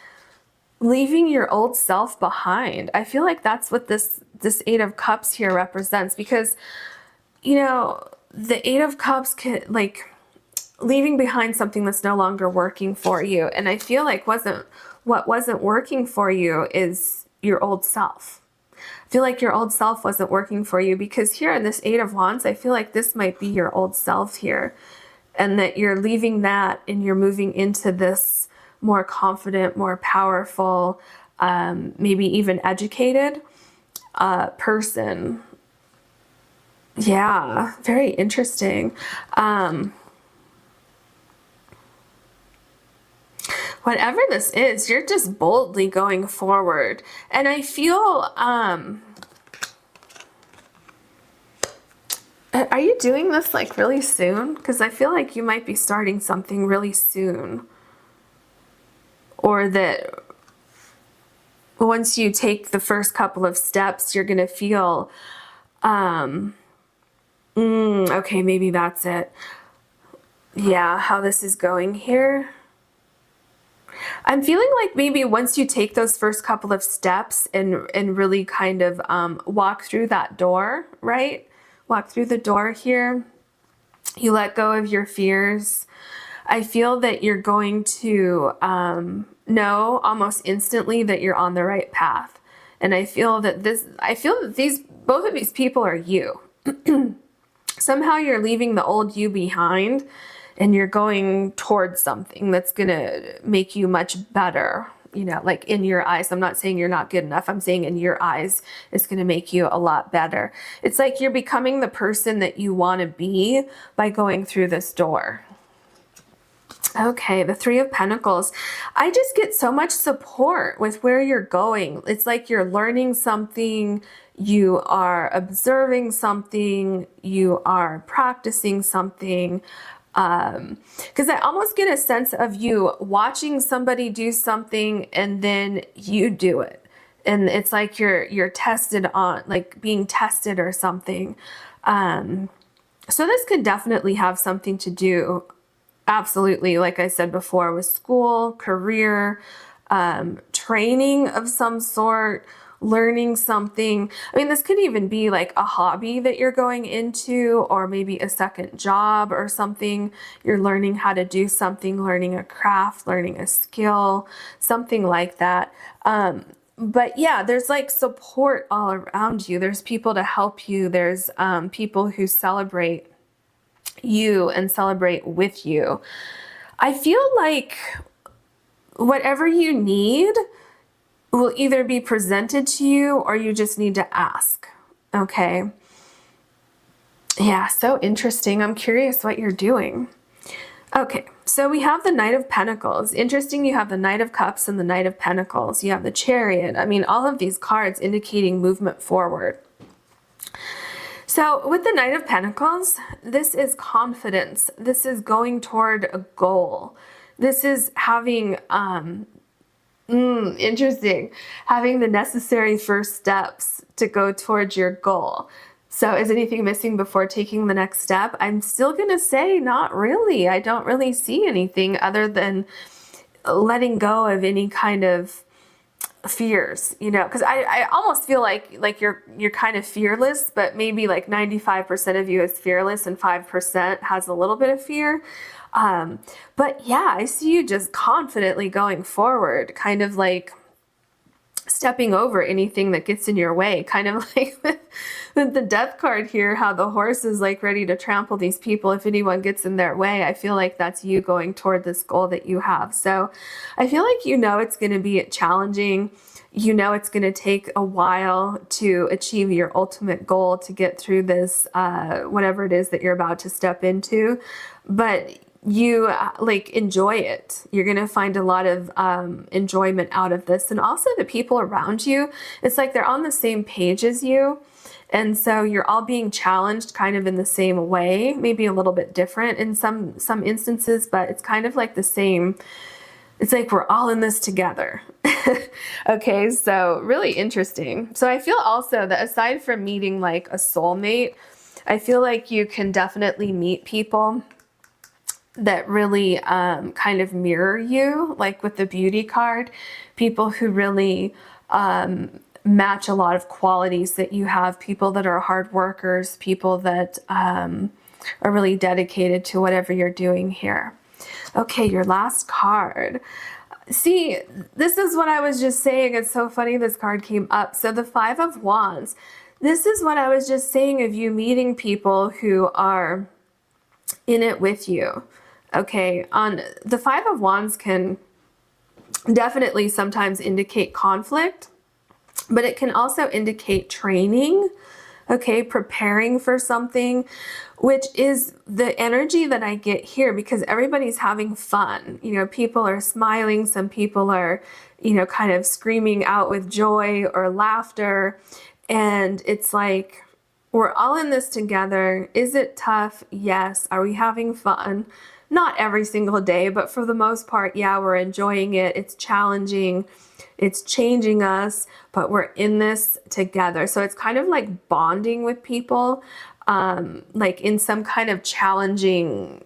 leaving your old self behind. I feel like that's what this Eight of Cups here represents, because, you know, the Eight of Cups can, like, leaving behind something that's no longer working for you. And I feel like what wasn't working for you is your old self. I feel like your old self wasn't working for you, because here in this Eight of Wands, I feel like this might be your old self here, and that you're leaving that and you're moving into this more confident, more powerful, maybe even educated person. Yeah, very interesting. Whatever this is, you're just boldly going forward. And I feel, are you doing this like really soon? Because I feel like you might be starting something really soon. Or that once you take the first couple of steps, you're going to feel, okay, maybe that's it. Yeah, how this is going here. I'm feeling like maybe once you take those first couple of steps and really kind of walk through that door, right? Walk through the door here. You let go of your fears. I feel that you're going to know almost instantly that you're on the right path. And I feel that both of these people are you. Somehow you're leaving the old you behind, and you're going towards something that's going to make you much better, you know, like in your eyes. I'm not saying you're not good enough. I'm saying in your eyes, it's going to make you a lot better. It's like you're becoming the person that you want to be by going through this door. Okay, the Three of Pentacles. I just get so much support with where you're going. It's like you're learning something, you are observing something, you are practicing something. Because I almost get a sense of you watching somebody do something and then you do it. And it's like you're tested on, like being tested or something. So this could definitely have something to do, absolutely, like I said before, with school, career, training of some sort, learning something. I mean, this could even be like a hobby that you're going into, or maybe a second job or something. You're learning how to do something, learning a craft, learning a skill, something like that. But yeah, there's like support all around you. There's people to help you. There's people who celebrate you and celebrate with you. I feel like whatever you need will either be presented to you or you just need to ask. Okay. Yeah, so interesting. I'm curious what you're doing. Okay, so we have the Knight of Pentacles. Interesting, you have the Knight of Cups and the Knight of Pentacles. You have the Chariot. I mean, all of these cards indicating movement forward. So with the Knight of Pentacles, this is confidence. This is going toward a goal. This is having, interesting, having the necessary first steps to go towards your goal. So is anything missing before taking the next step? I'm still going to say not really. I don't really see anything other than letting go of any kind of fears, you know, because I almost feel like you're kind of fearless, but maybe like 95% of you is fearless and 5% has a little bit of fear. But yeah, I see you just confidently going forward, kind of like stepping over anything that gets in your way, kind of like with the Death card here, how the horse is like ready to trample these people if anyone gets in their way. I feel like that's you going toward this goal that you have. So I feel like you know it's going to be challenging. You know it's going to take a while to achieve your ultimate goal, to get through this, whatever it is that you're about to step into. But you like enjoy it. You're going to find a lot of enjoyment out of this. And also the people around you, it's like they're on the same page as you. And so you're all being challenged kind of in the same way, maybe a little bit different in some instances, but it's kind of like the same. It's like we're all in this together. Okay, so really interesting. So I feel also that aside from meeting like a soulmate, I feel like you can definitely meet people that really kind of mirror you, like with the beauty card, people who really match a lot of qualities that you have, people that are hard workers, people that are really dedicated to whatever you're doing here. Okay, your last card. See, this is what I was just saying. It's so funny this card came up. So the Five of Wands. This is what I was just saying of you meeting people who are in it with you. Okay, on the Five of Wands can definitely sometimes indicate conflict, but it can also indicate training, okay, preparing for something, which is the energy that I get here because everybody's having fun. You know, people are smiling, some people are, you know, kind of screaming out with joy or laughter. And it's like, we're all in this together. Is it tough? Yes. Are we having fun? Not every single day, but for the most part, yeah, we're enjoying it. It's challenging. It's changing us, but we're in this together. So it's kind of like bonding with people, like in some kind of challenging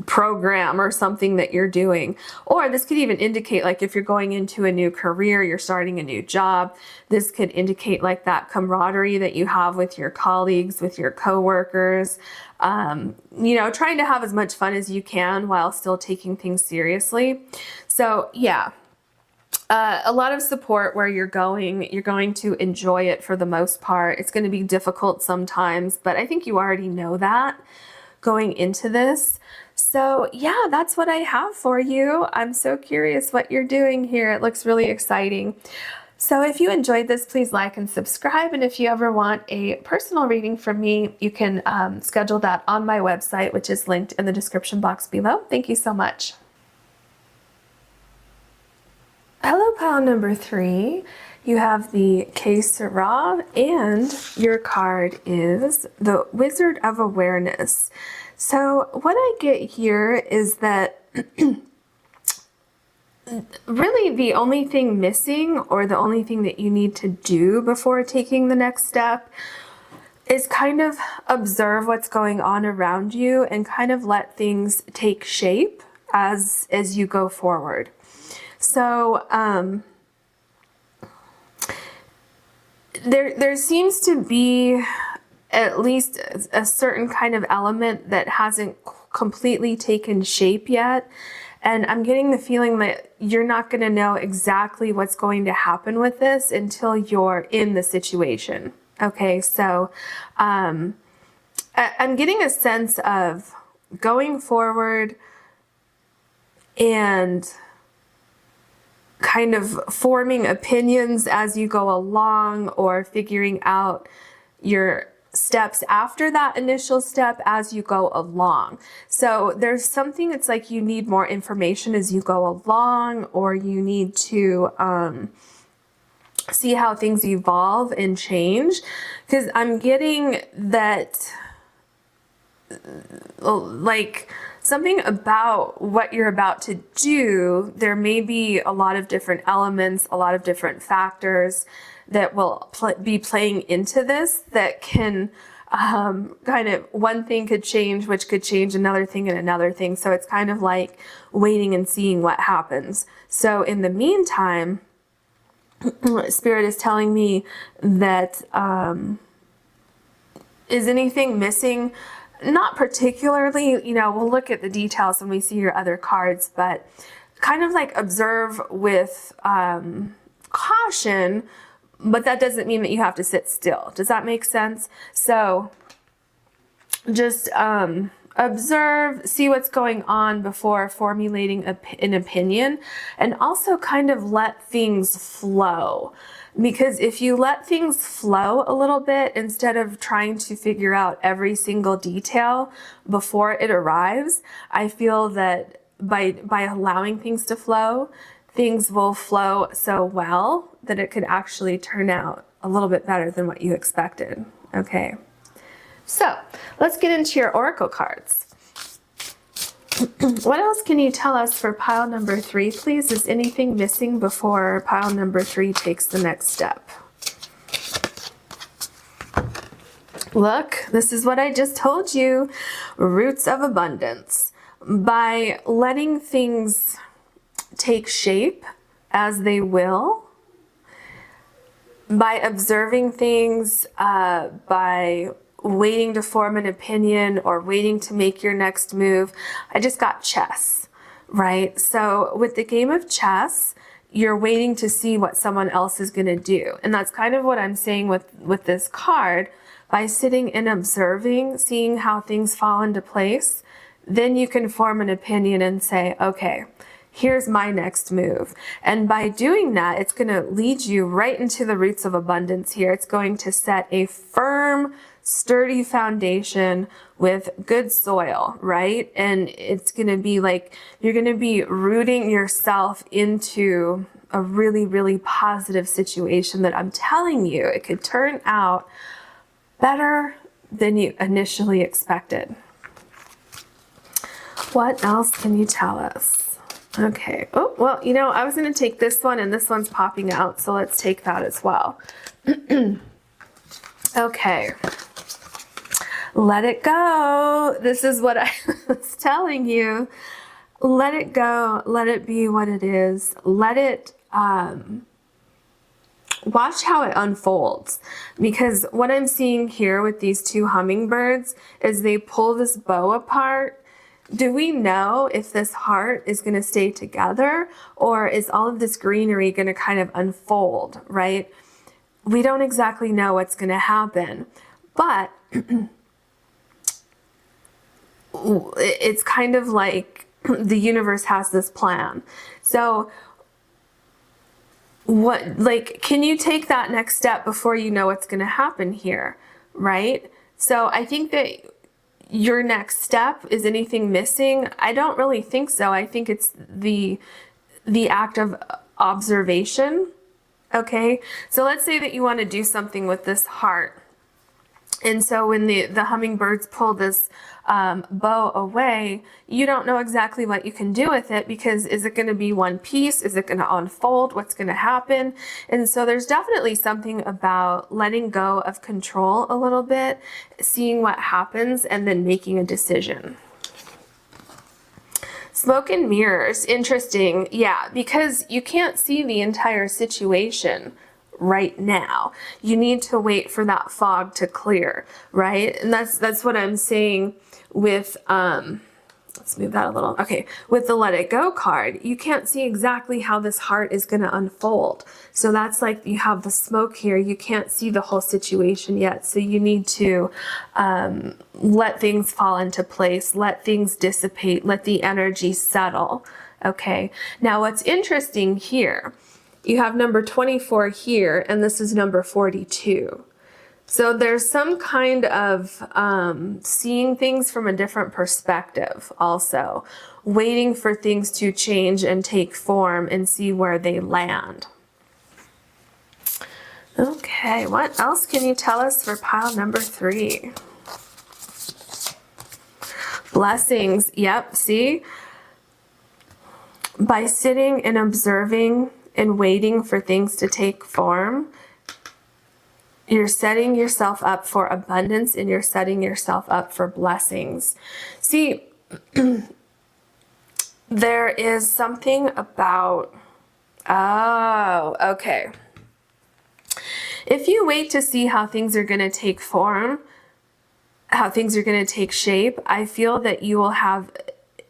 program or something that you're doing. Or this could even indicate like if you're going into a new career, you're starting a new job, this could indicate like that camaraderie that you have with your colleagues, with your coworkers, you know, trying to have as much fun as you can while still taking things seriously. So yeah, a lot of support where you're going to enjoy it for the most part. It's going to be difficult sometimes, but I think you already know that going into this. So yeah, that's what I have for you. I'm so curious what you're doing here. It looks really exciting. So if you enjoyed this, please like and subscribe. And if you ever want a personal reading from me, you can schedule that on my website, which is linked in the description box below. Thank you so much. Hello, pile number 3. You have the Sera, and your card is the Wizard of Awareness. So what I get here is that really the only thing missing, or the only thing that you need to do before taking the next step, is kind of observe what's going on around you and kind of let things take shape as you go forward. So there seems to be at least a certain kind of element that hasn't completely taken shape yet. And I'm getting the feeling that you're not going to know exactly what's going to happen with this until you're in the situation. Okay, so I'm getting a sense of going forward and kind of forming opinions as you go along, or figuring out your steps after that initial step as you go along. So there's something, it's like you need more information as you go along, or you need to see how things evolve and change, because I'm getting that like something about what you're about to do, there may be a lot of different elements, a lot of different factors that will be playing into this that can kind of, one thing could change, which could change another thing and another thing. So it's kind of like waiting and seeing what happens. So in the meantime, Spirit is telling me that is anything missing? Not particularly, you know, we'll look at the details when we see your other cards, but kind of like observe with caution, but that doesn't mean that you have to sit still. Does that make sense? So just observe, see what's going on before formulating an opinion, and also kind of let things flow. Because if you let things flow a little bit instead of trying to figure out every single detail before it arrives, I feel that by allowing things to flow, things will flow so well that it could actually turn out a little bit better than what you expected. Okay, so let's get into your oracle cards. What else can you tell us for pile number 3, please? Is anything missing before pile number 3 takes the next step? Look, this is what I just told you. Roots of abundance. By letting things take shape as they will, by observing things, by waiting to form an opinion or waiting to make your next move. I just got chess, right? So with the game of chess, you're waiting to see what someone else is going to do. And that's kind of what I'm saying with this card. By sitting and observing, seeing how things fall into place, then you can form an opinion and say, okay, here's my next move. And by doing that, it's going to lead you right into the roots of abundance here. It's going to set a firm, sturdy foundation with good soil, right? And it's going to be like, you're going to be rooting yourself into a really, really positive situation that I'm telling you, it could turn out better than you initially expected. What else can you tell us? Okay. Oh, well, you know, I was going to take this one and this one's popping out, so let's take that as well. Okay. Let it go. This is what I was telling you. Let it go. Let it be what it is. Let it, watch how it unfolds. Because what I'm seeing here with these 2 hummingbirds is they pull this bow apart. Do we know if this heart is going to stay together, or is all of this greenery going to kind of unfold, right? We don't exactly know what's going to happen, but it's kind of like the universe has this plan. So can you take that next step before you know what's going to happen here, right? So I think that your next step, is anything missing? I don't really think so. I think it's the act of observation. Okay, so let's say that you want to do something with this heart. And so when the hummingbirds pull this bow away, you don't know exactly what you can do with it, because is it going to be one piece? Is it going to unfold? What's going to happen? And so there's definitely something about letting go of control a little bit, seeing what happens, and then making a decision. Smoke and mirrors, interesting. Yeah, because you can't see the entire situation right now. You need to wait for that fog to clear, right? And that's what I'm saying with let's move that a little. Okay, with the Let It Go card, you can't see exactly how this heart is going to unfold. So that's like you have the smoke here. You can't see the whole situation yet. So you need to let things fall into place, let things dissipate, let the energy settle. Okay, now what's interesting here, you have number 24 here, and this is number 42. So there's some kind of seeing things from a different perspective also, waiting for things to change and take form and see where they land. Okay, what else can you tell us for pile number 3? Blessings, yep, see? By sitting and observing and waiting for things to take form, you're setting yourself up for abundance, and you're setting yourself up for blessings. See, there is something about, oh, okay. If you wait to see how things are going to take form, how things are going to take shape, I feel that you will have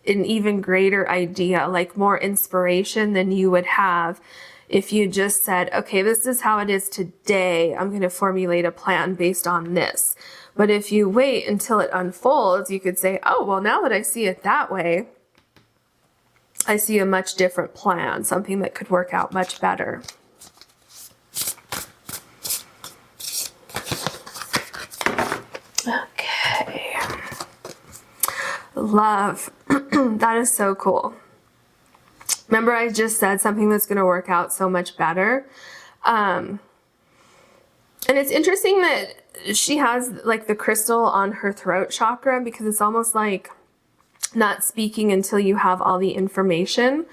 an even greater idea, like more inspiration than you would have if you just said, okay, this is how it is today. I'm going to formulate a plan based on this. But if you wait until it unfolds, you could say, oh, well, now that I see it that way, I see a much different plan, something that could work out much better. Okay. Love. That is so cool. Remember, I just said something that's going to work out so much better. And it's interesting that she has like the crystal on her throat chakra, because it's almost like not speaking until you have all the information,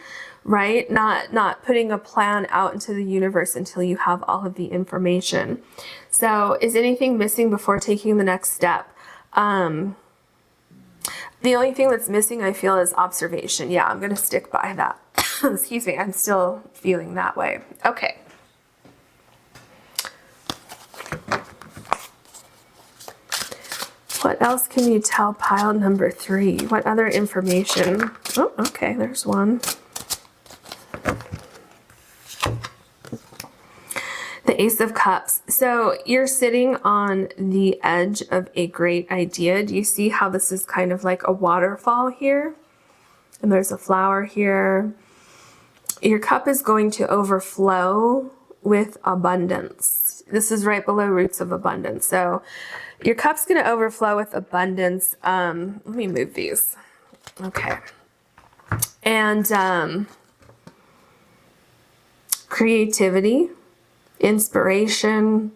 right? Not putting a plan out into the universe until you have all of the information. So is anything missing before taking the next step? The only thing that's missing, I feel, is observation. Yeah, I'm going to stick by that. Excuse me, I'm still feeling that way. Okay. What else can you tell pile number 3? What other information? Oh, okay, there's one. The Ace of Cups. So you're sitting on the edge of a great idea. Do you see how this is kind of like a waterfall here? And there's a flower here. Your cup is going to overflow with abundance. This is right below roots of abundance. So your cup's going to overflow with abundance. Let me move these. Okay. And creativity, inspiration,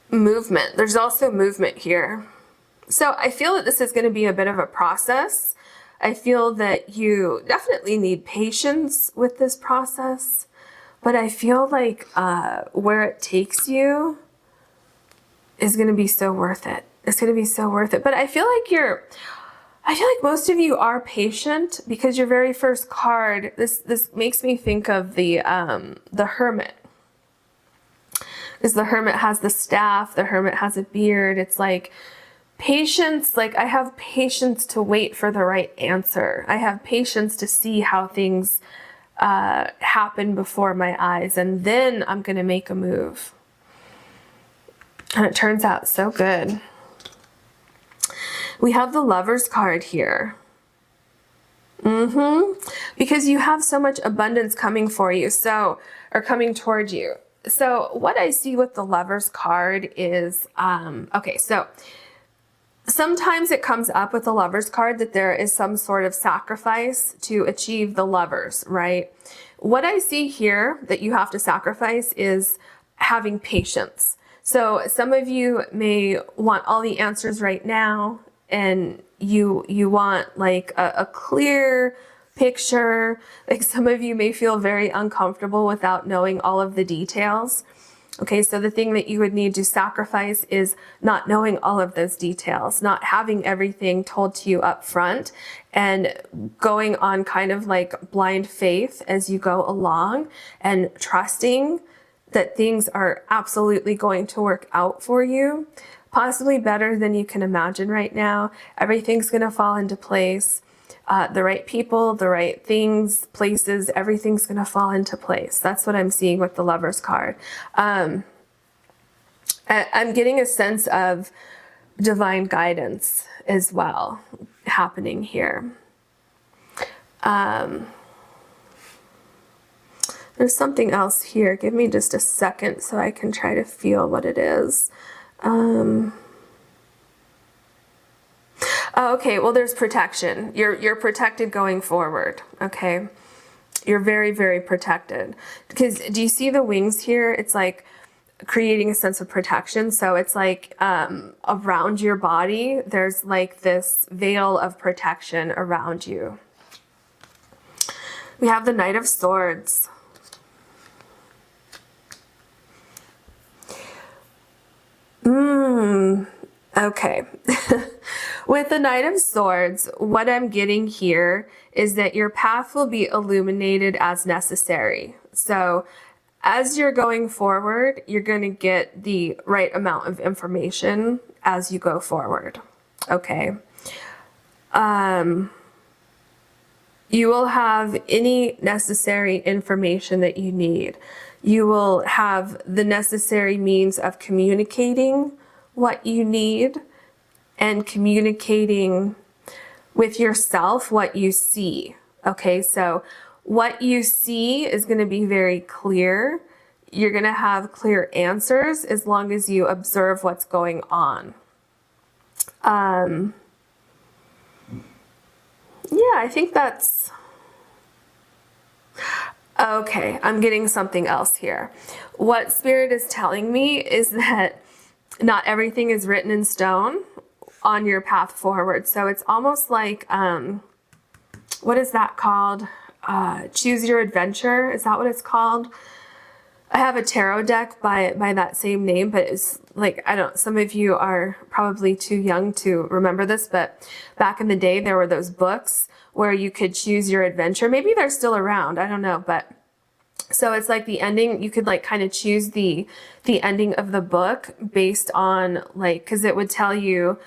movement. There's also movement here. So I feel that this is going to be a bit of a process. I feel that you definitely need patience with this process, but I feel like where it takes you is going to be so worth it. It's going to be so worth it. But I feel like most of you are patient, because your very first card, this makes me think of the Hermit. Because the Hermit has the staff, the Hermit has a beard. It's like patience, like I have patience to wait for the right answer. I have patience to see how things happen before my eyes, and then I'm going to make a move. And it turns out so good. We have the Lover's card here. Because you have so much abundance coming for you, or coming toward you. So what I see with the Lover's card is, okay, so sometimes it comes up with the Lover's card that there is some sort of sacrifice to achieve the lovers, right? What I see here that you have to sacrifice is having patience. So some of you may want all the answers right now, and you want like a clear picture. Like some of you may feel very uncomfortable without knowing all of the details. Okay, so the thing that you would need to sacrifice is not knowing all of those details, not having everything told to you up front, and going on kind of like blind faith as you go along, and trusting that things are absolutely going to work out for you, possibly better than you can imagine right now. Everything's going to fall into place. The right people, the right things, places, everything's going to fall into place. That's what I'm seeing with the Lover's card. I'm getting a sense of divine guidance as well happening here. There's something else here. Give me just a second so I can try to feel what it is. Oh, okay, well, there's protection. You're protected going forward, okay? You're very, very protected. Because do you see the wings here? It's like creating a sense of protection. So it's like around your body, there's like this veil of protection around you. We have the Knight of Swords. Okay. With the Knight of Swords, what I'm getting here is that your path will be illuminated as necessary. So as you're going forward, you're going to get the right amount of information as you go forward. Okay. You will have any necessary information that you need. You will have the necessary means of communicating what you need and communicating with yourself what you see. Okay, so what you see is going to be very clear. You're going to have clear answers as long as you observe what's going on. Yeah, I think that's... Okay, I'm getting something else here. What Spirit is telling me is that not everything is written in stone on your path forward. So it's almost like, what is that called? Choose Your Adventure. Is that what it's called? I have a tarot deck by that same name, but it's like, I don't, some of you are probably too young to remember this, but back in the day, there were those books where you could choose your adventure. Maybe they're still around, I don't know, but so it's like the ending, you could like kind of choose the ending of the book based on like, cause it would tell you,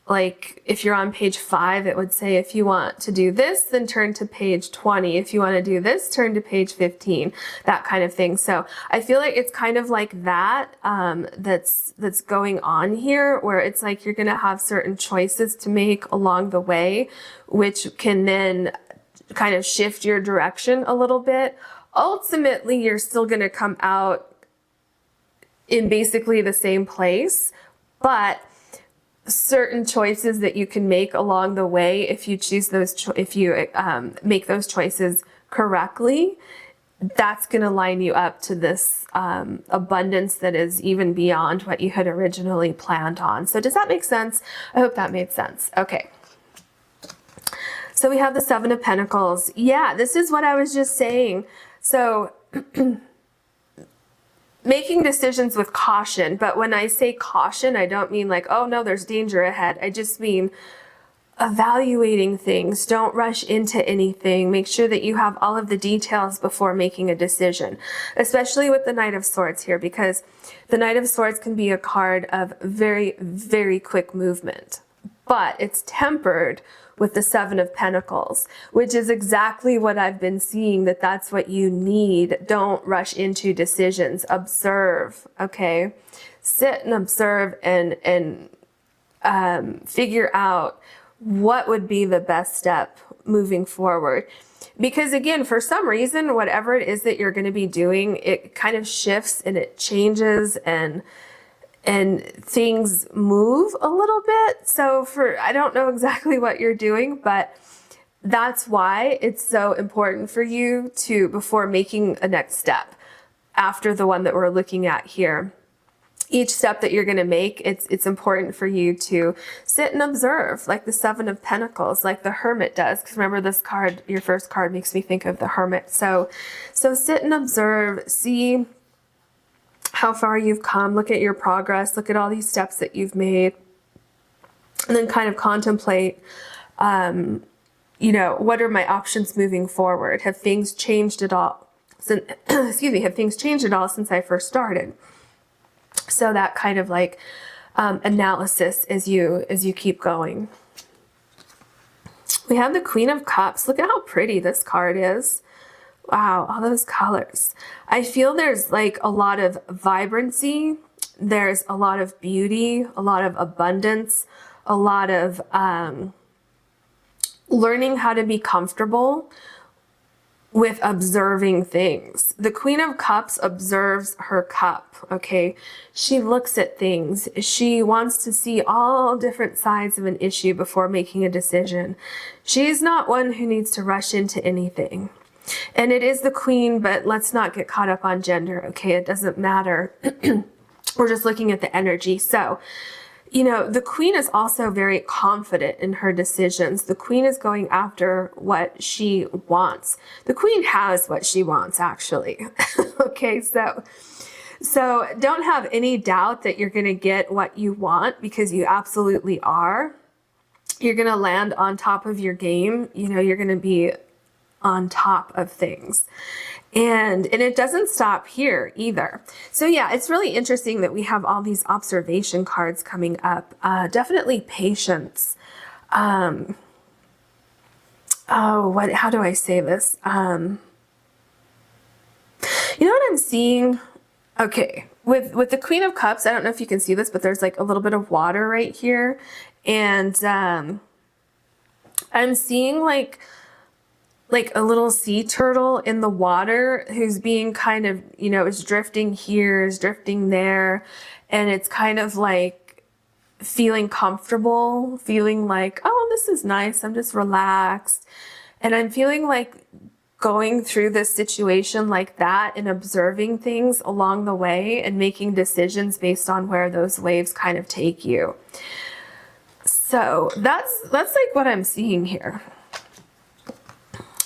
like if you're on page 5, it would say, if you want to do this, then turn to page 20. If you want to do this, turn to page 15, that kind of thing. So I feel like it's kind of like that, that's going on here, where it's like you're going to have certain choices to make along the way, which can then kind of shift your direction a little bit. Ultimately, you're still going to come out in basically the same place, but certain choices that you can make along the way, if you choose those, if you make those choices correctly, that's going to line you up to this abundance that is even beyond what you had originally planned on. So does that make sense? I hope that made sense. Okay. So we have the 7 of Pentacles. Yeah, this is what I was just saying. So making decisions with caution, but when I say caution, I don't mean like, oh no, there's danger ahead. I just mean evaluating things. Don't rush into anything. Make sure that you have all of the details before making a decision, especially with the Knight of Swords here, because the Knight of Swords can be a card of very, very quick movement, but it's tempered with the 7 of Pentacles, which is exactly what I've been seeing, that's what you need. Don't rush into decisions. Observe, okay? Sit and observe and figure out what would be the best step moving forward. Because again, for some reason, whatever it is that you're going to be doing, it kind of shifts and it changes and things move a little bit. So I don't know exactly what you're doing, but that's why it's so important for you to, before making a next step, after the one that we're looking at here, each step that you're going to make, it's important for you to sit and observe, like the 7 of Pentacles, like the Hermit does. Because remember, this card, your first card, makes me think of the Hermit. So sit and observe, see how far you've come, look at your progress, look at all these steps that you've made, and then kind of contemplate, you know, what are my options moving forward? Have things changed at all? Excuse me, have things changed at all since I first started? So that kind of like analysis as you keep going. We have the Queen of Cups. Look at how pretty this card is. Wow, all those colors. I feel there's like a lot of vibrancy. There's a lot of beauty, a lot of abundance, a lot of learning how to be comfortable with observing things. The Queen of Cups observes her cup, okay? She looks at things. She wants to see all different sides of an issue before making a decision. She's not one who needs to rush into anything. And it is the Queen, but let's not get caught up on gender, okay? It doesn't matter. We're just looking at the energy. So, you know, the Queen is also very confident in her decisions. The Queen is going after what she wants. The Queen has what she wants, actually. Okay, so don't have any doubt that you're going to get what you want, because you absolutely are. You're going to land on top of your game. You know, you're going to be on top of things. And it doesn't stop here either. So yeah, it's really interesting that we have all these observation cards coming up. Definitely patience. oh, how do I say this? You know what I'm seeing? Okay, with the Queen of Cups, I don't know if you can see this, but there's like a little bit of water right here. And I'm seeing like a little sea turtle in the water who's being kind of, you know, is drifting here, is drifting there. And it's kind of like feeling comfortable, feeling like, oh, this is nice. I'm just relaxed. And I'm feeling like going through this situation like that and observing things along the way and making decisions based on where those waves kind of take you. So that's like what I'm seeing here.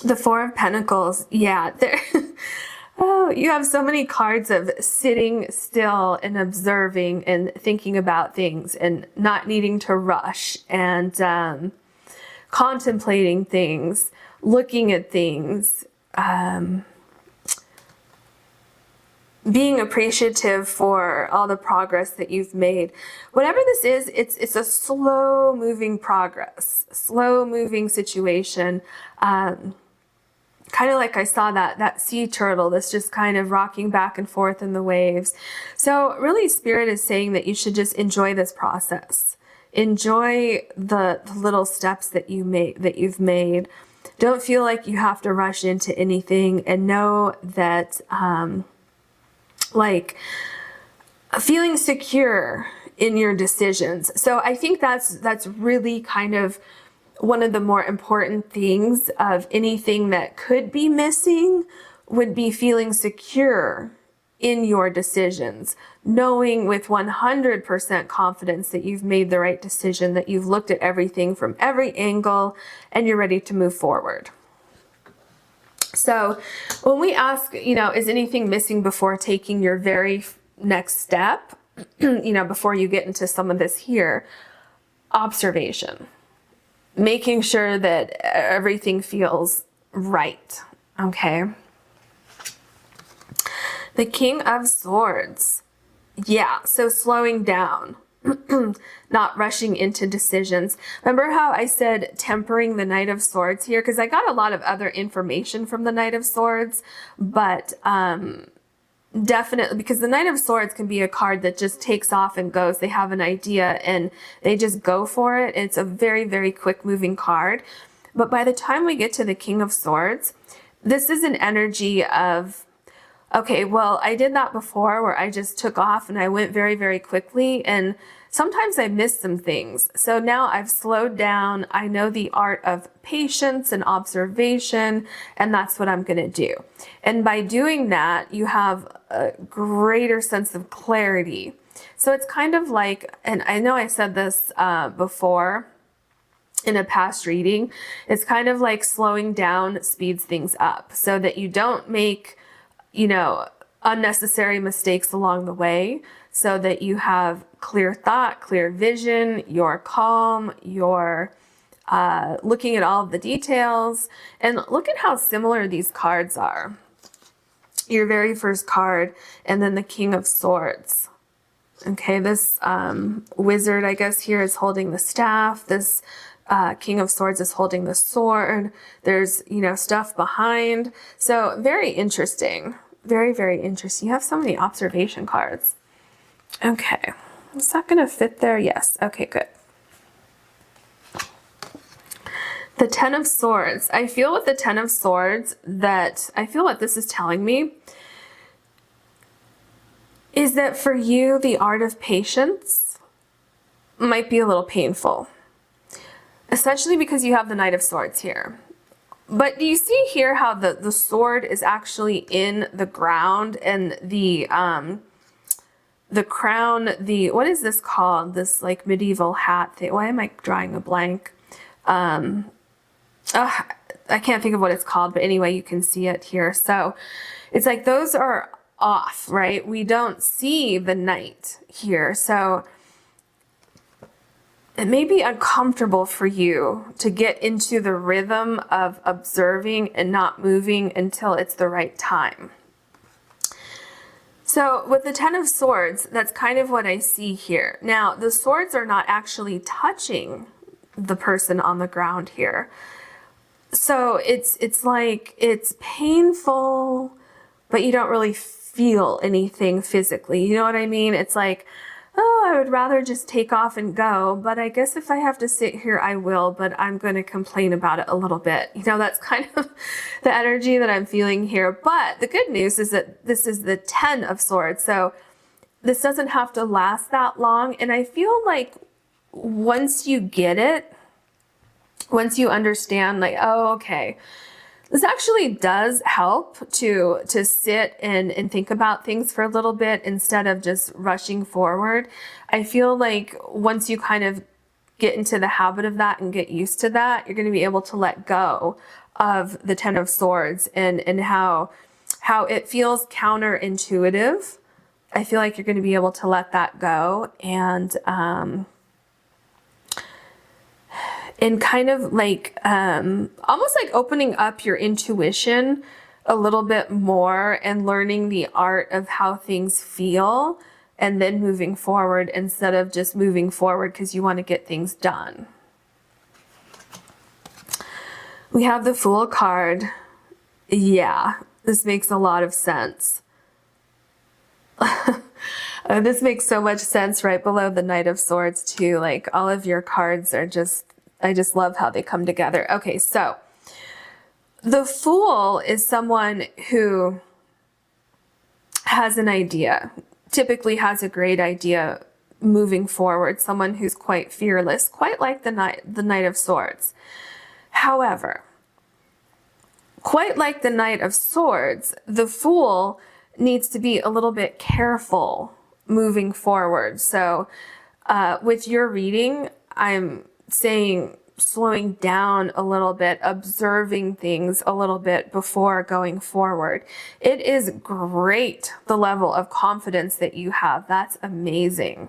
The Four of Pentacles, yeah, there. Oh, you have so many cards of sitting still and observing and thinking about things and not needing to rush and contemplating things, looking at things, being appreciative for all the progress that you've made. Whatever this is, it's a slow moving progress, slow moving situation. Kind of like I saw that sea turtle that's just kind of rocking back and forth in the waves. So really Spirit is saying that you should just enjoy this process. Enjoy the little steps that you've made. Don't feel like you have to rush into anything, and know that like feeling secure in your decisions. So I think that's really kind of one of the more important things of anything that could be missing would be feeling secure in your decisions, knowing with 100% confidence that you've made the right decision, that you've looked at everything from every angle and you're ready to move forward. So when we ask, you know, is anything missing before taking your very next step, you know, before you get into some of this here, observation. Making sure that everything feels right, okay? The King of Swords. Yeah, so slowing down, not rushing into decisions. Remember how I said tempering the Knight of Swords here? Because I got a lot of other information from the Knight of Swords, but definitely, because the Knight of Swords can be a card that just takes off and goes. They have an idea and they just go for it. It's a very, very quick moving card. But by the time we get to the King of Swords, this is an energy of, okay, well, I did that before where I just took off and I went very, very quickly. And sometimes I missed some things. So now I've slowed down. I know the art of patience and observation, and that's what I'm going to do. And by doing that, you have a greater sense of clarity. So it's kind of like, and I know I said this before in a past reading, it's kind of like slowing down speeds things up so that you don't make, you know, unnecessary mistakes along the way, so that you have clear thought, clear vision, you're calm, you're looking at all of the details. And look at how similar these cards are. Your very first card, and then the King of Swords. Okay, this wizard, I guess, here is holding the staff. This King of Swords is holding the sword. There's, you know, stuff behind. So very interesting. Very, very interesting. You have so many observation cards. Okay. Is that going to fit there? Yes. Okay, good. The Ten of Swords. I feel with the Ten of Swords that I feel what this is telling me is that for you, the art of patience might be a little painful, especially because you have the Knight of Swords here. But do you see here how the sword is actually in the ground, and the crown, what is this called? This like medieval hat thing. Why am I drawing a blank? I can't think of what it's called, but anyway, you can see it here. So it's like those are off, right? We don't see the knight here. So it may be uncomfortable for you to get into the rhythm of observing and not moving until it's the right time. So with the Ten of Swords, that's kind of what I see here. Now, the swords are not actually touching the person on the ground here. So it's like it's painful, but you don't really feel anything physically. You know what I mean? It's like, oh, I would rather just take off and go, but I guess if I have to sit here, I will, but I'm going to complain about it a little bit. You know, that's kind of the energy that I'm feeling here. But the good news is that this is the 10 of Swords. So this doesn't have to last that long. And I feel like once you get it, once you understand, like, oh, okay, this actually does help to sit and think about things for a little bit instead of just rushing forward. I feel like once you kind of get into the habit of that and get used to that, you're going to be able to let go of the 10 of Swords and how it feels counterintuitive. I feel like you're going to be able to let that go and kind of like almost like opening up your intuition a little bit more and learning the art of how things feel and then moving forward instead of just moving forward because you want to get things done. We have the Fool card. Yeah, this makes a lot of sense. This makes so much sense right below the Knight of Swords too. Like all of your cards are just, I just love how they come together. Okay, so the Fool is someone who has an idea, typically has a great idea moving forward, someone who's quite fearless, quite like the Knight of Swords. However, quite like the Knight of Swords, the Fool needs to be a little bit careful moving forward. So with your reading, I'm saying slowing down a little bit, observing things a little bit before going forward. It is great, the level of confidence that you have. That's amazing.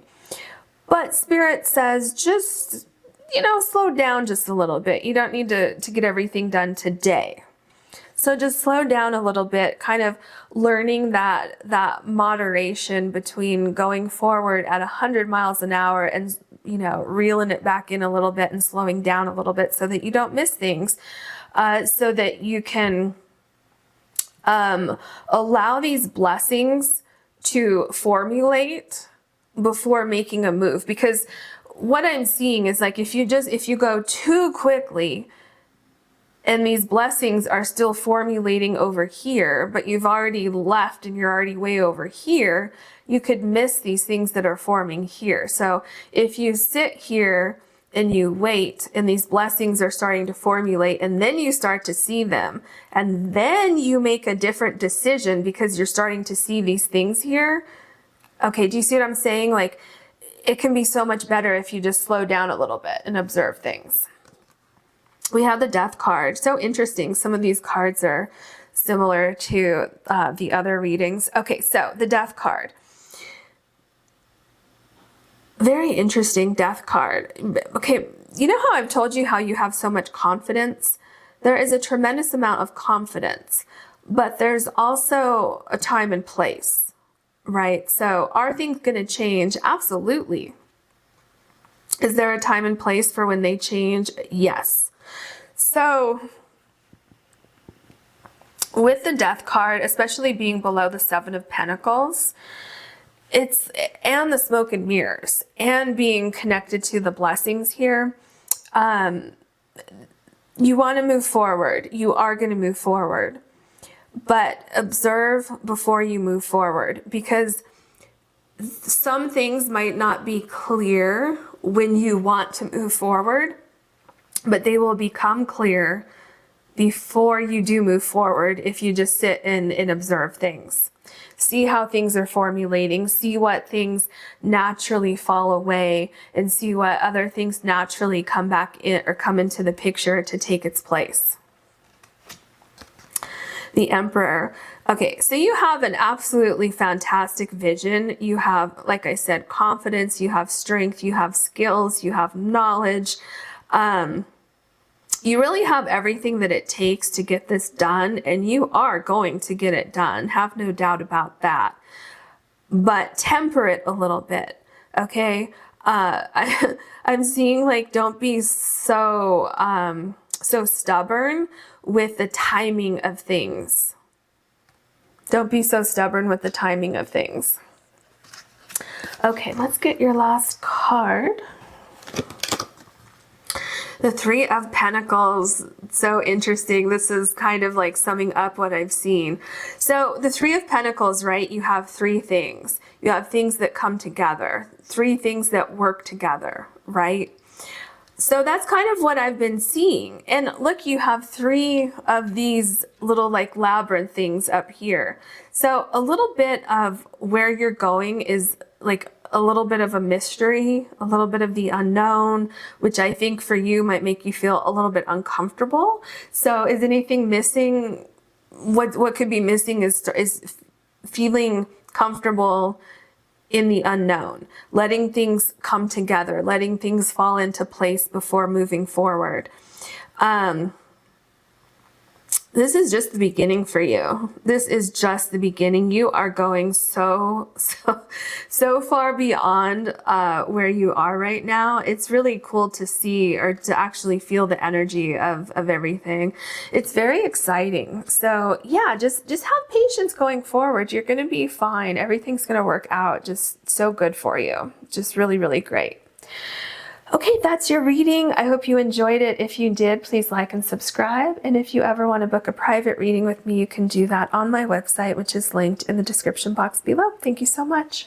But Spirit says just, you know, slow down just a little bit. You don't need to get everything done today. So just slow down a little bit, kind of learning that moderation between going forward at 100 miles an hour and, you know, reeling it back in a little bit and slowing down a little bit so that you don't miss things, so that you can allow these blessings to formulate before making a move. Because what I'm seeing is like if you go too quickly, and these blessings are still formulating over here, but you've already left and you're already way over here, you could miss these things that are forming here. So if you sit here and you wait and these blessings are starting to formulate and then you start to see them and then you make a different decision because you're starting to see these things here. Okay, do you see what I'm saying? Like it can be so much better if you just slow down a little bit and observe things. We have the Death card. So interesting. Some of these cards are similar to the other readings. Okay, so the Death card. Very interesting Death card. Okay, you know how I've told you how you have so much confidence? There is a tremendous amount of confidence, but there's also a time and place, right? So are things going to change? Absolutely. Is there a time and place for when they change? Yes. So with the Death card, especially being below the 7 of Pentacles, and the Smoke and Mirrors and being connected to the blessings here, you want to move forward. You are going to move forward, but observe before you move forward, because some things might not be clear when you want to move forward, but they will become clear before you do move forward if you just sit and observe things. See how things are formulating, see what things naturally fall away, and see what other things naturally come back in or come into the picture to take its place. The Emperor. Okay, so you have an absolutely fantastic vision. You have, like I said, confidence, you have strength, you have skills, you have knowledge. You really have everything that it takes to get this done, and you are going to get it done. Have no doubt about that. But temper it a little bit, okay? I'm seeing like don't be so so stubborn with the timing of things. Don't be so stubborn with the timing of things. Okay, let's get your last card. The Three of Pentacles, so interesting. This is kind of like summing up what I've seen. So the Three of Pentacles, right? You have three things. You have things that come together, three things that work together, right? So that's kind of what I've been seeing. And look, you have three of these little like labyrinth things up here. So a little bit of where you're going is like a little bit of a mystery, a little bit of the unknown, which I think for you might make you feel a little bit uncomfortable. So is anything missing? What could be missing is feeling comfortable in the unknown, letting things come together, letting things fall into place before moving forward. This is just the beginning for you. This is just the beginning. You are going so far beyond where you are right now. It's really cool to see, or to actually feel the energy of everything. It's very exciting. So yeah, just have patience going forward. You're going to be fine. Everything's going to work out just so good for you. Just really, really great. Okay, that's your reading. I hope you enjoyed it. If you did, please like and subscribe. And if you ever want to book a private reading with me, you can do that on my website, which is linked in the description box below. Thank you so much.